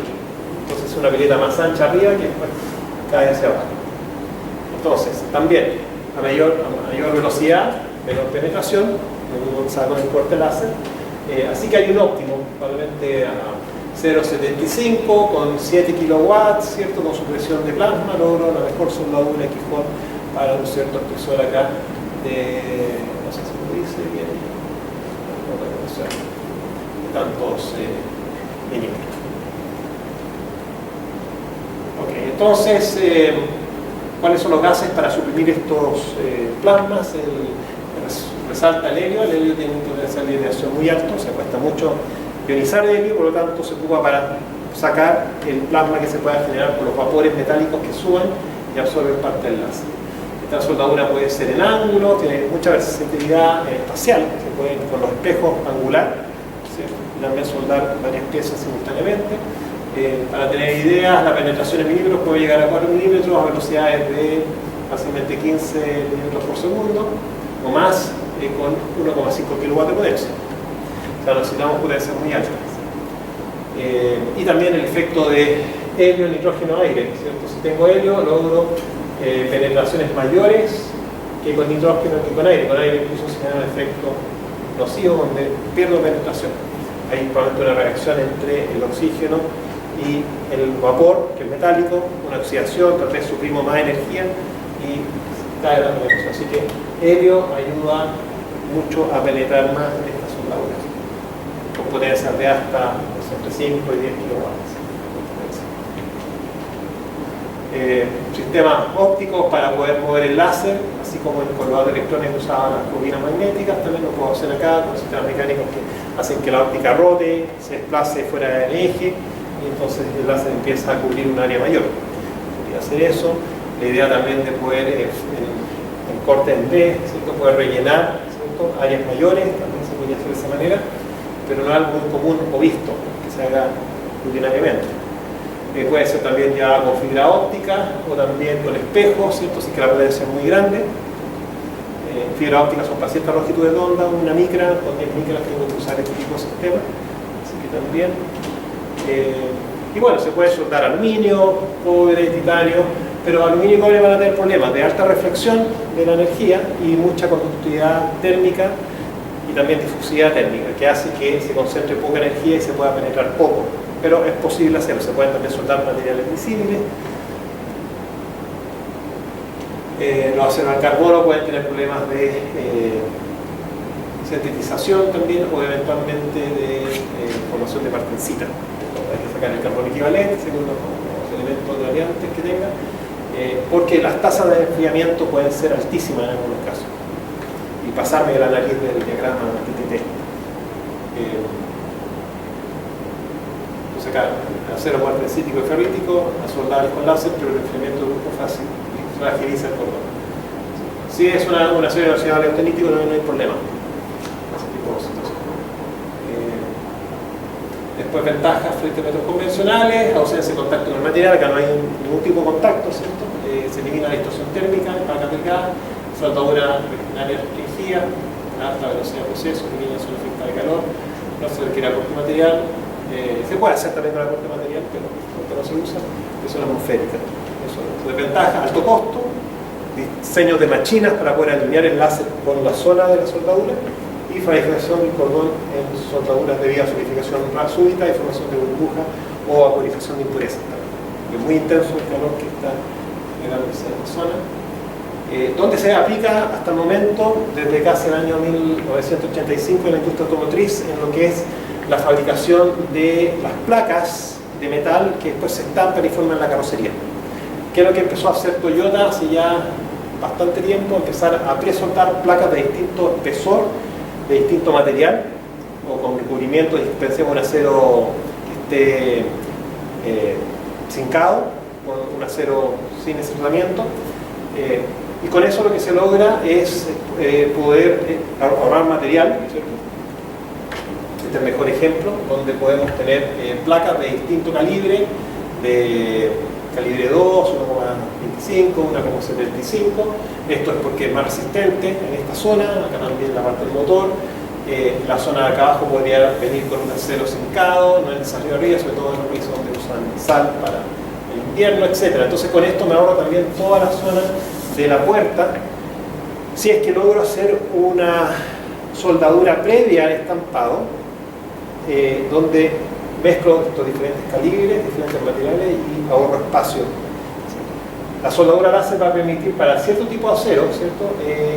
Entonces es una pileta más ancha arriba que después cae hacia abajo. Entonces, también, a mayor velocidad, menor penetración, con el corte láser. Así que hay un óptimo, probablemente a 0,75 con 7 kilowatts, ¿cierto? Con su presión de plasma, logro la mejor soldadura de Quijón para un cierto espesor acá de, no sé si lo dice bien, de tantos milímetros. Ok, entonces, ¿cuáles son los gases para suprimir estos plasmas? Resalta el helio tiene un potencial de ionación muy alto, se cuesta mucho ionizar el helio, por lo tanto se ocupa para sacar el plasma que se pueda generar por los vapores metálicos que suben y absorben parte del láser. Esta soldadura puede ser en ángulo, tiene mucha versatilidad espacial, se puede con los espejos angular, ¿sí? También soldar varias piezas simultáneamente. Para tener ideas, la penetración en milímetros puede llegar a 4 milímetros a velocidades de fácilmente 15 milímetros por segundo o más, con 1,5 kilowatts de potencia. O sea, necesitamos potencias muy altas. y también el efecto de helio, nitrógeno, aire, ¿cierto? Si tengo helio, logro penetraciones mayores que con nitrógeno que con aire. Con aire incluso se da un efecto nocivo donde pierdo penetración. Hay probablemente una reacción entre el oxígeno y el vapor, que es metálico, una oxidación, tal vez suprimo más energía y cae la penetración. Así que helio ayuda mucho a penetrar más en estas soldaduras, con potencias de hasta entre 5 y 10 kilowatts. Sistemas ópticos para poder mover el láser, así como el colgador de electrones que usaba las bobinas magnéticas, también lo puedo hacer acá con sistemas mecánicos que hacen que la óptica rote, se desplace fuera del eje y entonces el láser empieza a cubrir un área mayor. Podría hacer eso. La idea también de poder, en corte en B, ¿cierto? Poder rellenar, ¿cierto? Áreas mayores, también se podría hacer de esa manera, pero no es algo muy común o visto que se haga rutinariamente. Puede ser también ya con fibra óptica o también con espejos, ¿cierto? Si es que la potencia es muy grande. Fibra óptica son para ciertas longitudes de onda, una micra, con 10 micras tengo que usar este tipo de sistema, así que también. Y bueno, se puede soldar aluminio, cobre, titanio, pero aluminio y cobre van a tener problemas de alta reflexión de la energía y mucha conductividad térmica y también difusividad térmica, que hace que se concentre poca energía y se pueda penetrar poco. Pero es posible hacerlo, se pueden también soldar materiales visibles. Los aceros al carbono pueden tener problemas de sintetización también o eventualmente de formación de martensita. Hay que sacar el carbono equivalente según los elementos de variantes que tenga, porque las tasas de enfriamiento pueden ser altísimas en algunos casos y pasarme de la nariz del diagrama TTT. Entonces acá, acero martensítico y ferrítico, a soldar con láser, pero el enfriamiento de grupo fácil fragiliza el cordón. Si es una serie de oxidado austenítico, no hay problema. Ese tipo de situación. Después, ventajas frente a métodos convencionales, ausencia de contacto con el material, acá no hay ningún tipo de contacto, ¿cierto? Se elimina la distorsión térmica, placa delgada, soldadura regional restringida, alta velocidad de proceso, eliminación efectiva de calor, no se requiere aporte material. Se puede hacer también con aporte material, pero no se usa, presión atmosférica. Eso es desventaja, alto costo, diseños de machinas para poder alinear el láser con la zona de la soldadura y fragilización del cordón en soldaduras debido a solidificación súbita y formación de burbuja o vaporización de impurezas. Es muy intenso el calor que está generándose en la zona. ¿Dónde se aplica hasta el momento? Desde casi el año 1985 en la industria automotriz, en lo que es la fabricación de las placas de metal que después se estampan y forman la carrocería. ¿Qué es lo que empezó a hacer Toyota hace ya bastante tiempo? Empezar a presoldar placas de distinto espesor, de distinto material, o con recubrimiento, pensemos un acero que esté zincado, con un acero sin ese tratamiento. Y con eso lo que se logra es poder ahorrar material, ¿cierto? Este es el mejor ejemplo, donde podemos tener placas de distinto calibre, de calibre 2, 1,25, 1,75. Esto es porque es más resistente en esta zona, acá también la parte del motor. La zona de acá abajo podría venir con un acero zincado, no es necesario arriba, sobre todo en los países donde usan sal para el invierno, etc. Entonces con esto me ahorro también toda la zona de la puerta. Si es que logro hacer una soldadura previa al estampado, donde mezclo estos diferentes calibres, diferentes materiales y ahorro espacio. La soldadura láser va a permitir para cierto tipo de acero, ¿cierto?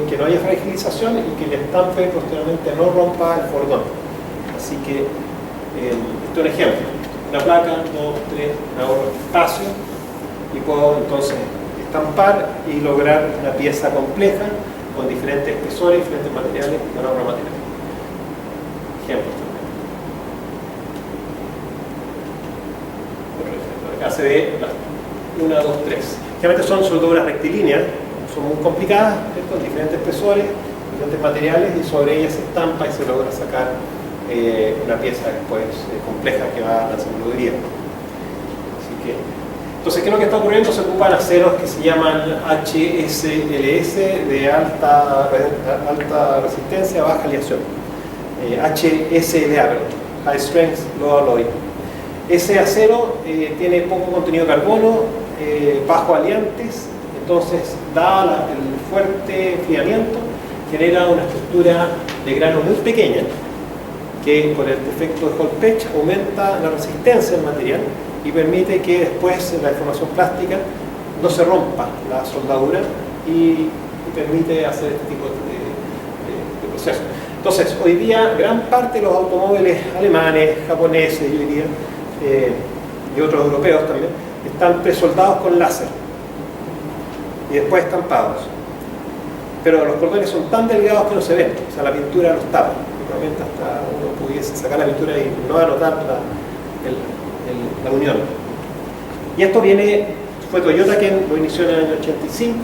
Que no haya fragilización y que el estampe posteriormente no rompa el cordón. Así que esto es un ejemplo. Una placa, 2, 3, ahorro espacio y puedo entonces estampar y lograr una pieza compleja con diferentes espesores, diferentes materiales y con ahorro material. Ejemplos también. Acá se ve las 1, 2, 3. Generalmente son soldaduras rectilíneas, son muy complicadas, con diferentes espesores, diferentes materiales y sobre ellas se estampa y se logra sacar una pieza después compleja que va a la ensambladuría. Así que, entonces, ¿qué es lo que está ocurriendo? Se ocupan aceros que se llaman HSLS de alta resistencia, baja aleación. HSLA, High Strength Low Alloy. Ese acero tiene poco contenido de carbono, bajo aliantes, entonces, dado el fuerte enfriamiento, genera una estructura de grano muy pequeña que por el efecto de Hall-Petch aumenta la resistencia del material y permite que después en la deformación plástica no se rompa la soldadura y permite hacer este tipo de procesos. Entonces, hoy día gran parte de los automóviles alemanes, japoneses, yo diría, y otros europeos también, están presoldados con láser y después estampados. Pero los cordones son tan delgados que no se ven, o sea, la pintura los tapa. Probablemente hasta uno pudiese sacar la pintura y no va a notar la unión. Y esto fue Toyota quien lo inició en el año 85,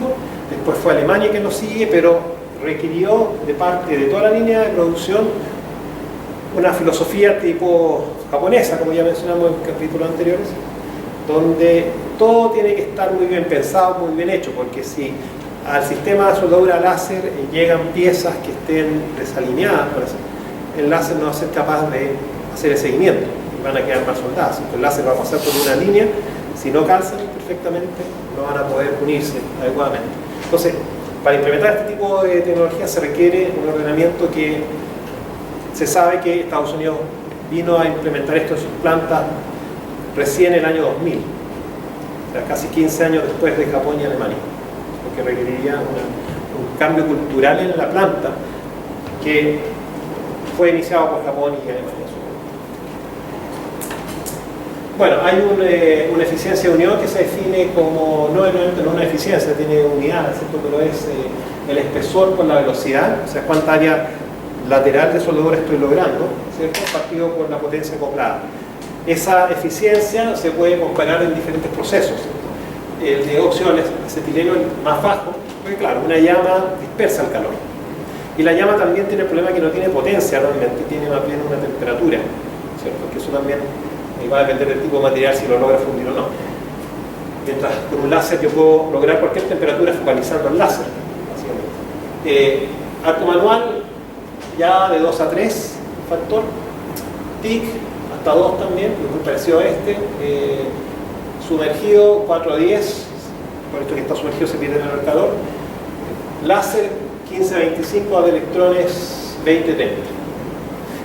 después fue Alemania quien lo sigue, pero requirió de parte de toda la línea de producción una filosofía tipo japonesa, como ya mencionamos en capítulos anteriores, donde todo tiene que estar muy bien pensado, muy bien hecho, porque si al sistema de soldadura láser llegan piezas que estén desalineadas, por ejemplo, el láser no va a ser capaz de hacer el seguimiento y van a quedar mal soldadas. El láser va a pasar por una línea, si no calzan perfectamente, no van a poder unirse adecuadamente. Entonces, para implementar este tipo de tecnología se requiere un ordenamiento que se sabe que Estados Unidos vino a implementar esto en sus plantas recién en el año 2000, o sea, casi 15 años después de Japón y Alemania, porque requeriría un cambio cultural en la planta que fue iniciado por Japón y Alemania. Bueno, hay una eficiencia de unión que se define como, no una eficiencia, tiene unidad, ¿cierto? Pero es el espesor por la velocidad, o sea, cuánta área lateral de soldadura estoy logrando, ¿cierto? Partido por la potencia acoplada. Esa eficiencia se puede comparar en diferentes procesos, ¿cierto? El de óxido de acetileno es más bajo, porque claro, una llama dispersa el calor. Y la llama también tiene el problema que no tiene potencia realmente, tiene más bien una temperatura, ¿cierto? Que eso también va a depender del tipo de material si lo logra fundir o no. Mientras con un láser yo puedo lograr cualquier temperatura focalizando el láser, básicamente. Arco manual, ya de 2 a 3 factor, TIC hasta 2 también, muy parecido a este, sumergido 4 a 10, por esto que está sumergido se pierde en el calor, láser 15 a 25 de electrones 20 a 30.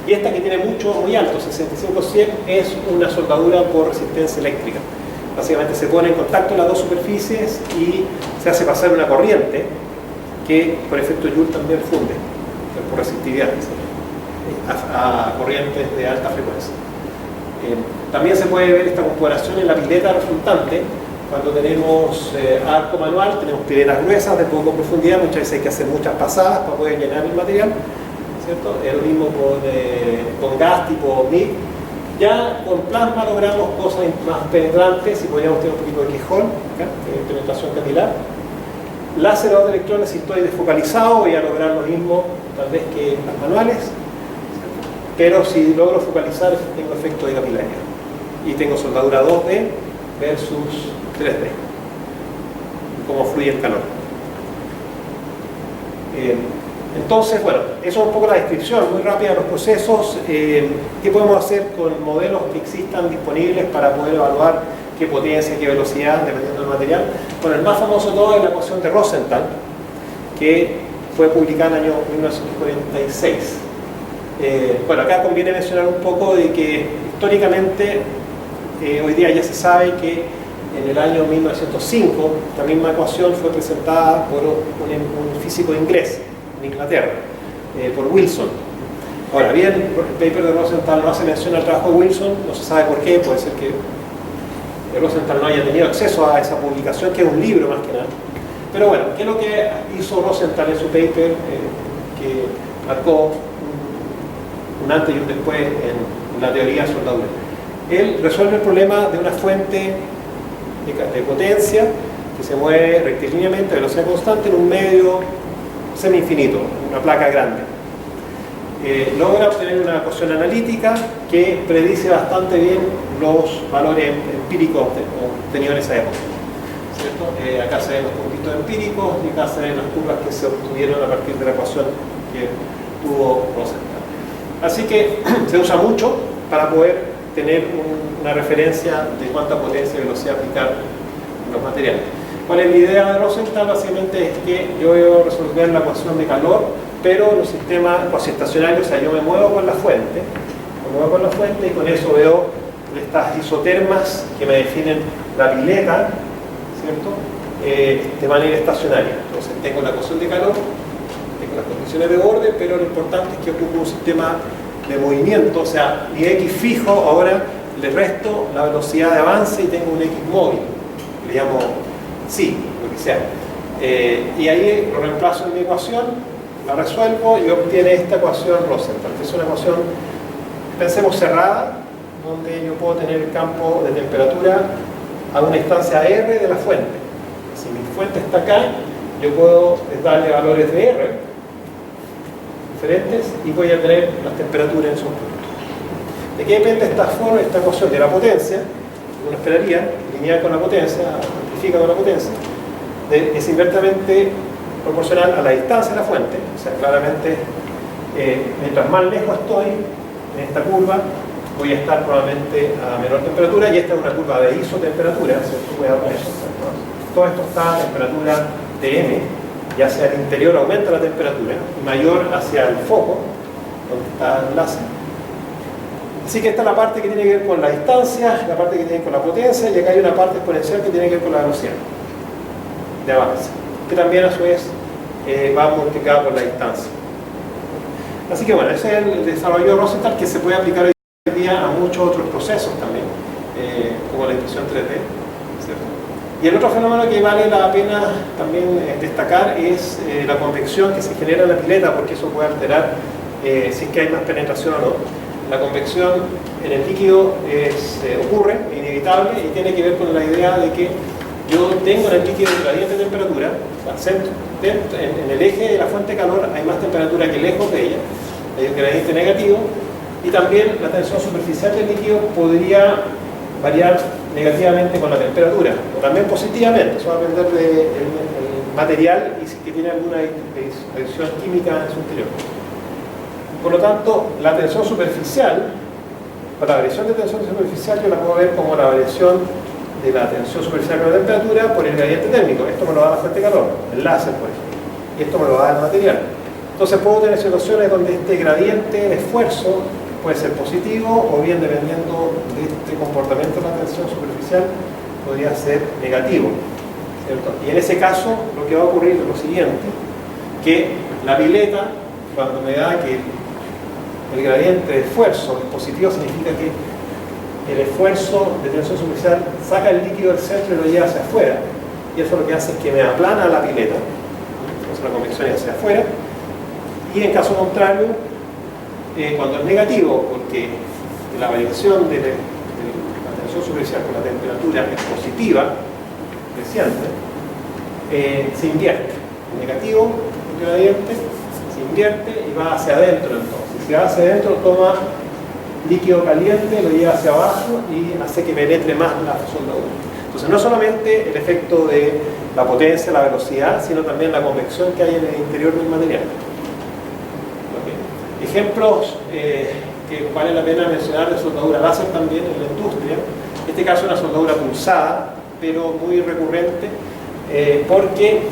Y esta que tiene muy alto, 65-100, es una soldadura por resistencia eléctrica. Básicamente se pone en contacto las dos superficies y se hace pasar una corriente que por efecto Joule también funde, por resistividad, a corrientes de alta frecuencia. También se puede ver esta comparación en la pileta resultante. Cuando tenemos arco manual, tenemos piletas gruesas de poco profundidad, muchas veces hay que hacer muchas pasadas para poder llenar el material, ¿cierto? Es lo mismo con gas tipo MIG. Ya con plasma logramos cosas más penetrantes y podríamos tener un poquito de quejón, penetración capilar. Láser de electrones, si estoy desfocalizado, voy a lograr lo mismo tal vez que las manuales, ¿cierto? Pero si logro focalizar, tengo efecto de capilaridad y tengo soldadura 2D versus 3D, cómo fluye el calor. Entonces, bueno, eso es un poco la descripción muy rápida de los procesos. ¿Qué podemos hacer con modelos que existan disponibles para poder evaluar qué potencia, qué velocidad, dependiendo del material? Bueno, el más famoso de todo es la ecuación de Rosenthal, que fue publicada en el año 1946. Bueno, acá conviene mencionar un poco de que históricamente, hoy día ya se sabe que en el año 1905, esta misma ecuación fue presentada por un físico inglés, en Inglaterra, por Wilson. Ahora bien, el paper de Rosenthal no hace mención al trabajo de Wilson, no se sabe por qué, puede ser que Rosenthal no haya tenido acceso a esa publicación, que es un libro más que nada. Pero bueno, ¿qué es lo que hizo Rosenthal en su paper que marcó un antes y un después en la teoría de soldadura? Él resuelve el problema de una fuente de potencia que se mueve rectilíneamente a velocidad constante en un medio semi-infinito, una placa grande. Logra obtener una ecuación analítica que predice bastante bien los valores empíricos obtenidos en esa época, ¿cierto? Acá se ven los puntitos empíricos y acá se ven las curvas que se obtuvieron a partir de la ecuación que tuvo Rosenthal. Así que se usa mucho para poder tener una referencia de cuánta potencia y velocidad aplicar en los materiales. ¿Cuál es la idea de Rosenthal? Básicamente es que yo voy a resolver la ecuación de calor, pero en un sistema cuasi estacionario, o sea, yo me muevo con la fuente, y con eso veo estas isotermas que me definen la pileta, ¿cierto? De manera estacionaria. Entonces tengo la ecuación de calor, tengo las condiciones de borde, pero lo importante es que ocupo un sistema de movimiento, o sea, mi X fijo, ahora le resto la velocidad de avance y tengo un X móvil, le llamo sí, lo que sea. Y ahí lo reemplazo en mi ecuación, la resuelvo y obtiene esta ecuación Rosenthal, que es una ecuación, pensemos, cerrada, donde yo puedo tener el campo de temperatura a una instancia R de la fuente. Si mi fuente está acá, yo puedo darle valores de R diferentes y voy a tener las temperaturas en sus puntos. ¿De qué depende esta ecuación? De la potencia, uno esperaría, lineal con la potencia, amplifica con la potencia, es inversamente proporcional a la distancia de la fuente, o sea, claramente, mientras más lejos estoy en esta curva, voy a estar probablemente a menor temperatura, y esta es una curva de isotemperatura, ¿cierto? Voy a poner eso, ¿no? Todo esto está a temperatura Tm, ya hacia el interior aumenta la temperatura, y mayor hacia el foco, donde está el láser. Así que esta es la parte que tiene que ver con la distancia, la parte que tiene que ver con la potencia, y acá hay una parte exponencial que tiene que ver con la velocidad de avance, que también a su vez va multiplicada por la distancia. Así que bueno, ese es el desarrollo de Rosenthal, que se puede aplicar hoy día a muchos otros procesos también, como la impresión 3D, ¿cierto? Y el otro fenómeno que vale la pena también destacar es la convección que se genera en la pileta, porque eso puede alterar si es que hay más penetración o no. La convección en el líquido ocurre, es inevitable, y tiene que ver con la idea de que yo tengo en el líquido un gradiente de temperatura, o sea, en el eje de la fuente de calor hay más temperatura que lejos de ella, hay un gradiente negativo, y también la tensión superficial del líquido podría variar negativamente con la temperatura, o también positivamente, eso va a depender del material y si tiene alguna adición química en su interior. Por lo tanto, la tensión superficial, la variación de tensión superficial yo la puedo ver como la variación de la tensión superficial con la temperatura por el gradiente térmico. Esto me lo da la fuente de calor, el láser por ejemplo, y esto me lo da el material. Entonces puedo tener situaciones donde este gradiente de esfuerzo puede ser positivo, o bien dependiendo de este comportamiento de la tensión superficial podría ser negativo, ¿cierto? Y en ese caso lo que va a ocurrir es lo siguiente, que la pileta, cuando me da que el gradiente de esfuerzo es positivo, significa que el esfuerzo de tensión superficial saca el líquido del centro y lo lleva hacia afuera, y eso lo que hace es que me aplana la pileta, entonces la convección es hacia afuera. Y en caso contrario, cuando es negativo, porque la variación de la tensión superficial con la temperatura es positiva, creciente, se invierte. El negativo, el gradiente, se invierte y va hacia adentro entonces. Si va hacia adentro, toma líquido caliente, lo lleva hacia abajo y hace que penetre más la soldadura. Entonces no solamente el efecto de la potencia, la velocidad, sino también la convección que hay en el interior del material. ¿Okay? Ejemplos que vale la pena mencionar de soldadura láser también en la industria. En este caso una soldadura pulsada, pero muy recurrente, porque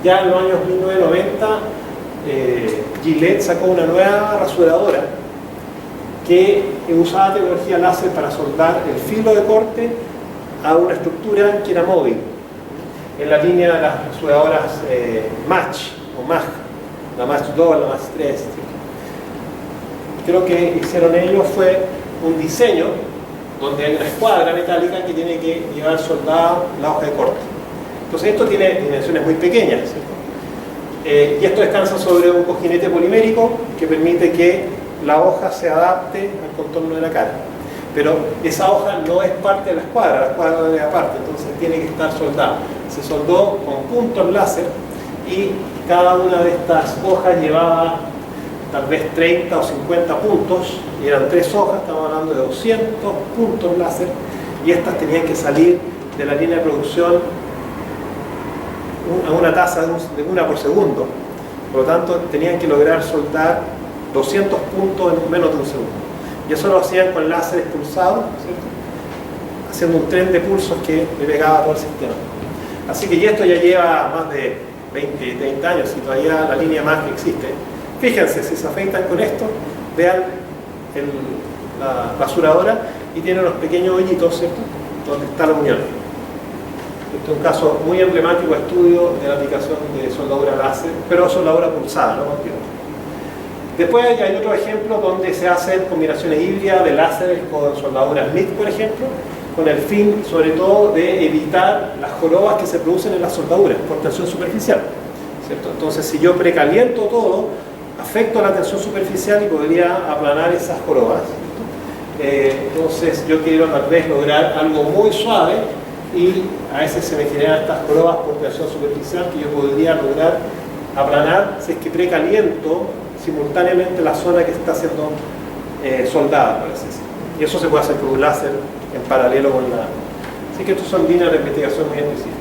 ya en los años 1990 Gillette sacó una nueva rasuradora que usaba tecnología láser para soldar el filo de corte a una estructura que era móvil, en la línea de las rasuradoras Match o MAG, la Match 2, la Match 3. Creo que hicieron ellos fue un diseño donde hay una escuadra metálica que tiene que llevar soldada la hoja de corte. Entonces esto tiene dimensiones muy pequeñas, ¿cierto? Y esto descansa sobre un cojinete polimérico que permite que la hoja se adapte al contorno de la cara. Pero esa hoja no es parte de la escuadra es aparte, entonces tiene que estar soldada. Se soldó con puntos láser y cada una de estas hojas llevaba tal vez 30 o 50 puntos, y eran 3 hojas, estamos hablando de 200 puntos láser, y estas tenían que salir de la línea de producción a una tasa de 1 por segundo. Por lo tanto, tenían que lograr soldar 200 puntos en menos de un segundo. Y eso lo hacían con láseres pulsados, ¿cierto? Haciendo un tren de pulsos que le pegaba a todo el sistema. Así que esto ya lleva más de 20, 30 años y todavía la línea más que existe. Fíjense, si se afeitan con esto, vean la basuradora y tiene unos pequeños hoyitos, ¿cierto?, donde está la unión. Este es un caso muy emblemático de estudio de la aplicación de soldadura láser, pero soldadura pulsada, no continua. Después hay otro ejemplo donde se hacen combinaciones híbridas de láseres con soldadura Smith, por ejemplo, con el fin, sobre todo, de evitar las jorobas que se producen en las soldaduras por tensión superficial, ¿cierto? Entonces, si yo precaliento todo, afecto la tensión superficial y podría aplanar esas jorobas. Entonces, yo quiero tal vez lograr algo muy suave y a veces se me generan estas jorobas por tensión superficial que yo podría lograr aplanar si es que precaliento simultáneamente la zona que está siendo soldada, por así decirlo. Y eso se puede hacer con un láser en paralelo con la... Así que estas son líneas de investigación muy específicas.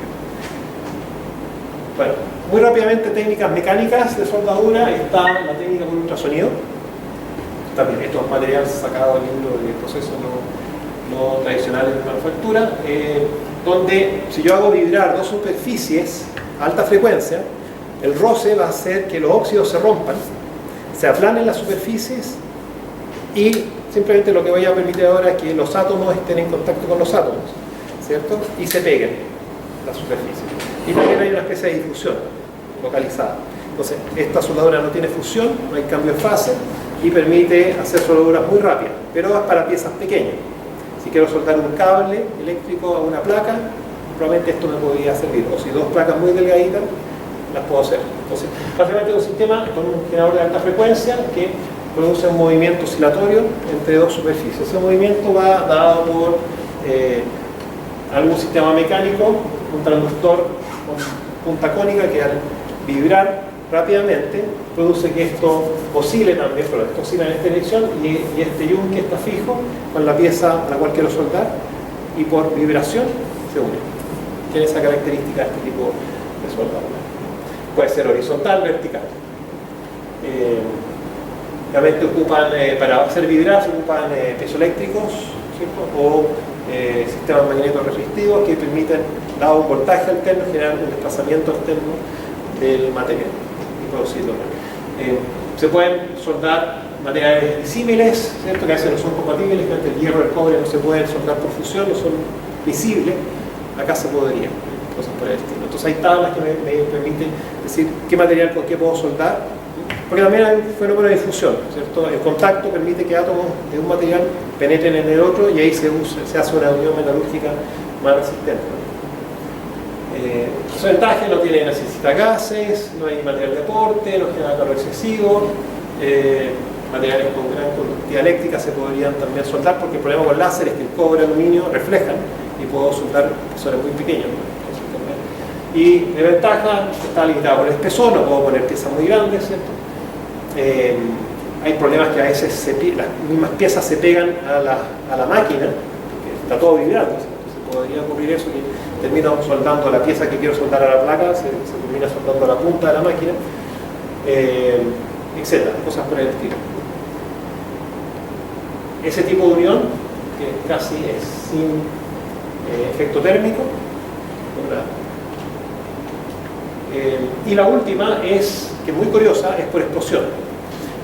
Bueno, muy rápidamente, técnicas mecánicas de soldadura. Está la técnica con ultrasonido. También esto es material sacado del libro de procesos no tradicionales de manufactura, donde si yo hago vibrar dos superficies a alta frecuencia, el roce va a hacer que los óxidos se rompan, se aplanen las superficies y simplemente lo que voy a permitir ahora es que los átomos estén en contacto con los átomos, ¿cierto? Y se peguen las superficies. Y también hay una especie de difusión localizada. Entonces, esta soldadura no tiene fusión, no hay cambio de fase y permite hacer soldaduras muy rápidas, pero es para piezas pequeñas. Si quiero soldar un cable eléctrico a una placa, probablemente esto me podría servir. O si dos placas muy delgaditas, las puedo hacer. Entonces, básicamente es un sistema con un generador de alta frecuencia que produce un movimiento oscilatorio entre dos superficies. Ese movimiento va dado por algún sistema mecánico, un transductor con punta cónica que al vibrar rápidamente produce que esto oscile también, pero esto oscila en esta dirección y este yunque está fijo con la pieza a la cual quiero soldar y por vibración se une. Tiene esa característica este tipo de soldadura. Puede ser horizontal, vertical. Realmente ocupan, para hacer vibrar, se ocupan piezoeléctricos, ¿cierto? O sistemas magnetorresistivos que permiten, dado un voltaje alterno, generar un desplazamiento alterno del material y producirlo. Se pueden soldar materiales disímiles, ¿cierto?, que a veces no son compatibles, que el hierro y el cobre no se pueden soldar por fusión, no son visibles. Acá se podría, cosas por el estilo. Entonces hay tablas que me permiten decir qué material con qué puedo soldar, porque también hay un fenómeno de difusión, ¿cierto? El contacto permite que átomos de un material penetren en el otro y ahí se hace una unión metalúrgica más resistente. Su ventaja: no necesita gases, no hay material de aporte, no genera calor excesivo, materiales con gran conductividad eléctrica se podrían también soldar, porque el problema con láser es que el cobre y el aluminio reflejan y puedo soldar espesores muy pequeños. Y de ventaja, está limitado por el espesor, no puedo poner piezas muy grandes, ¿cierto? Hay problemas que a veces las mismas piezas se pegan a la máquina, porque está todo vibrando, ¿cierto? Entonces podría ocurrir eso, que termino soldando la pieza que quiero soldar a la placa, se termina soldando la punta de la máquina, etcétera, cosas por el estilo. Ese tipo de unión, que casi es sin efecto térmico, y la última es, que es muy curiosa, es por explosión.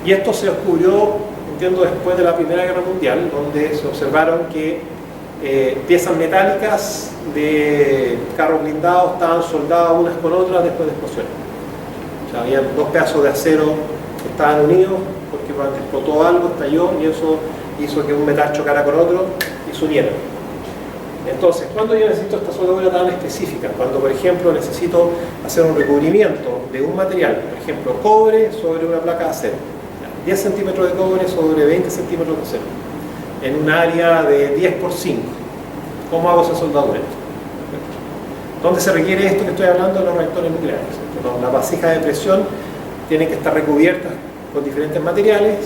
Y esto se descubrió, entiendo, después de la Primera Guerra Mundial, donde se observaron que piezas metálicas de carros blindados estaban soldadas unas con otras después de explosiones. O sea, había dos pedazos de acero que estaban unidos porque cuando explotó algo, estalló, y eso hizo que un metal chocara con otro y se unieran. Entonces, ¿cuándo yo necesito esta soldadura tan específica? Cuando, por ejemplo, necesito hacer un recubrimiento de un material, por ejemplo, cobre sobre una placa de acero, 10 centímetros de cobre sobre 20 centímetros de acero, en un área de 10 por 5. ¿Cómo hago esa soldadura? ¿Dónde se requiere esto que estoy hablando? En los reactores nucleares. La vasija de presión tiene que estar recubierta con diferentes materiales.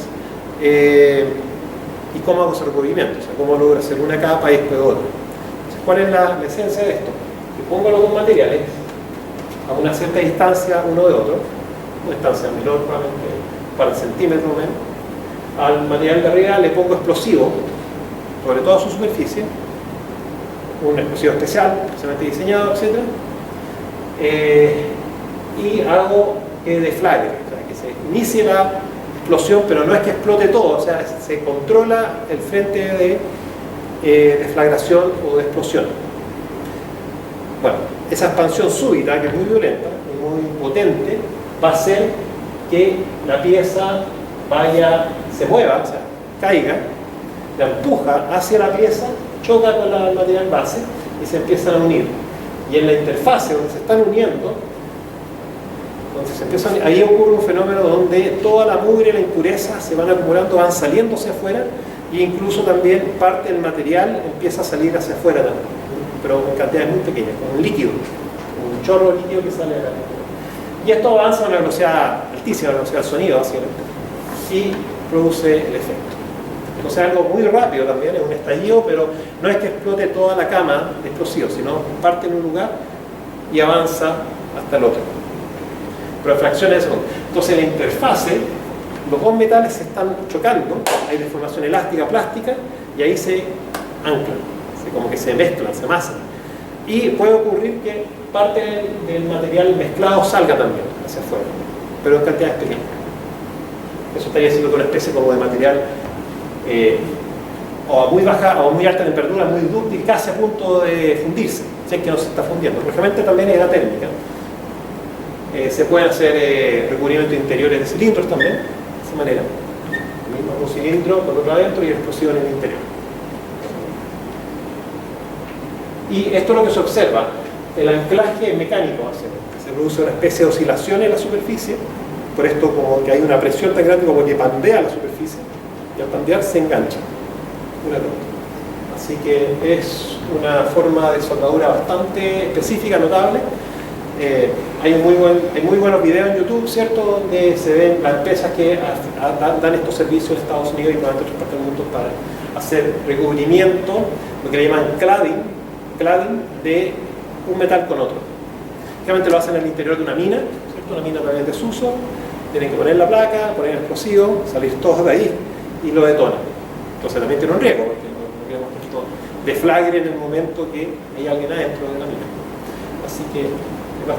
¿Y cómo hago ese recubrimiento? O sea, ¿cómo logro hacer una capa y después otra? ¿Cuál es la esencia de esto? Que pongo los dos materiales a una cierta distancia uno de otro, una distancia menor, probablemente para el centímetro o menos, al material de arriba le pongo explosivo sobre toda su superficie, un explosivo especial, especialmente diseñado, etc. Y hago que deflagre, o sea, que se inicie la explosión, pero no es que explote todo, o sea, se controla el frente de deflagración o de explosión. Bueno, esa expansión súbita, que es muy violenta, muy potente, va a hacer que la pieza se mueva, o sea, caiga, la empuja hacia la pieza, choca con el material base y se empiezan a unir. Y en la interfase donde se están uniendo, ahí ocurre un fenómeno donde toda la mugre y la impureza se van acumulando, van saliendo hacia afuera, e incluso también parte del material empieza a salir hacia afuera también, pero en cantidades muy pequeñas, como un líquido, un chorro de líquido que sale de la pieza. Y esto avanza a una velocidad altísima, a la velocidad del sonido, básicamente, y produce el efecto. Entonces es algo muy rápido también, es un estallido, pero no es que explote toda la cama de explosivos, sino parte en un lugar y avanza hasta el otro. Pero fracciones de segundo. Entonces la interfase, los dos metales se están chocando, hay deformación elástica, plástica, y ahí se anclan, como que se mezclan, se amasan. Y puede ocurrir que parte del material mezclado salga también hacia afuera, pero en cantidades pequeñas. Eso estaría siendo una especie como de material o a muy baja o a muy alta temperatura, muy dúctil, casi a punto de fundirse, si es que no se está fundiendo. Lógicamente también es la técnica. Se pueden hacer recubrimientos interiores de cilindros también, de esa manera. Un cilindro con otro adentro y el explosivo en el interior. Y esto es lo que se observa. El anclaje mecánico se produce una especie de oscilación en la superficie, por esto como que hay una presión tan grande como que pandea la superficie, y al pandear se engancha una con otra. Así que es una forma de soldadura bastante específica, notable. Hay muy buenos videos en YouTube, ¿cierto?, donde se ven las empresas que dan estos servicios en Estados Unidos y en otras partes del mundo para hacer recubrimiento, lo que le llaman cladding de un metal con otro. Generalmente lo hacen en el interior de una mina, ¿cierto? Una mina todavía en desuso, tienen que poner la placa, poner el explosivo, salir todos de ahí y lo detonan. Entonces también tiene un riesgo, porque no queremos que esto deflagre en el momento que hay alguien adentro de la mina. Así que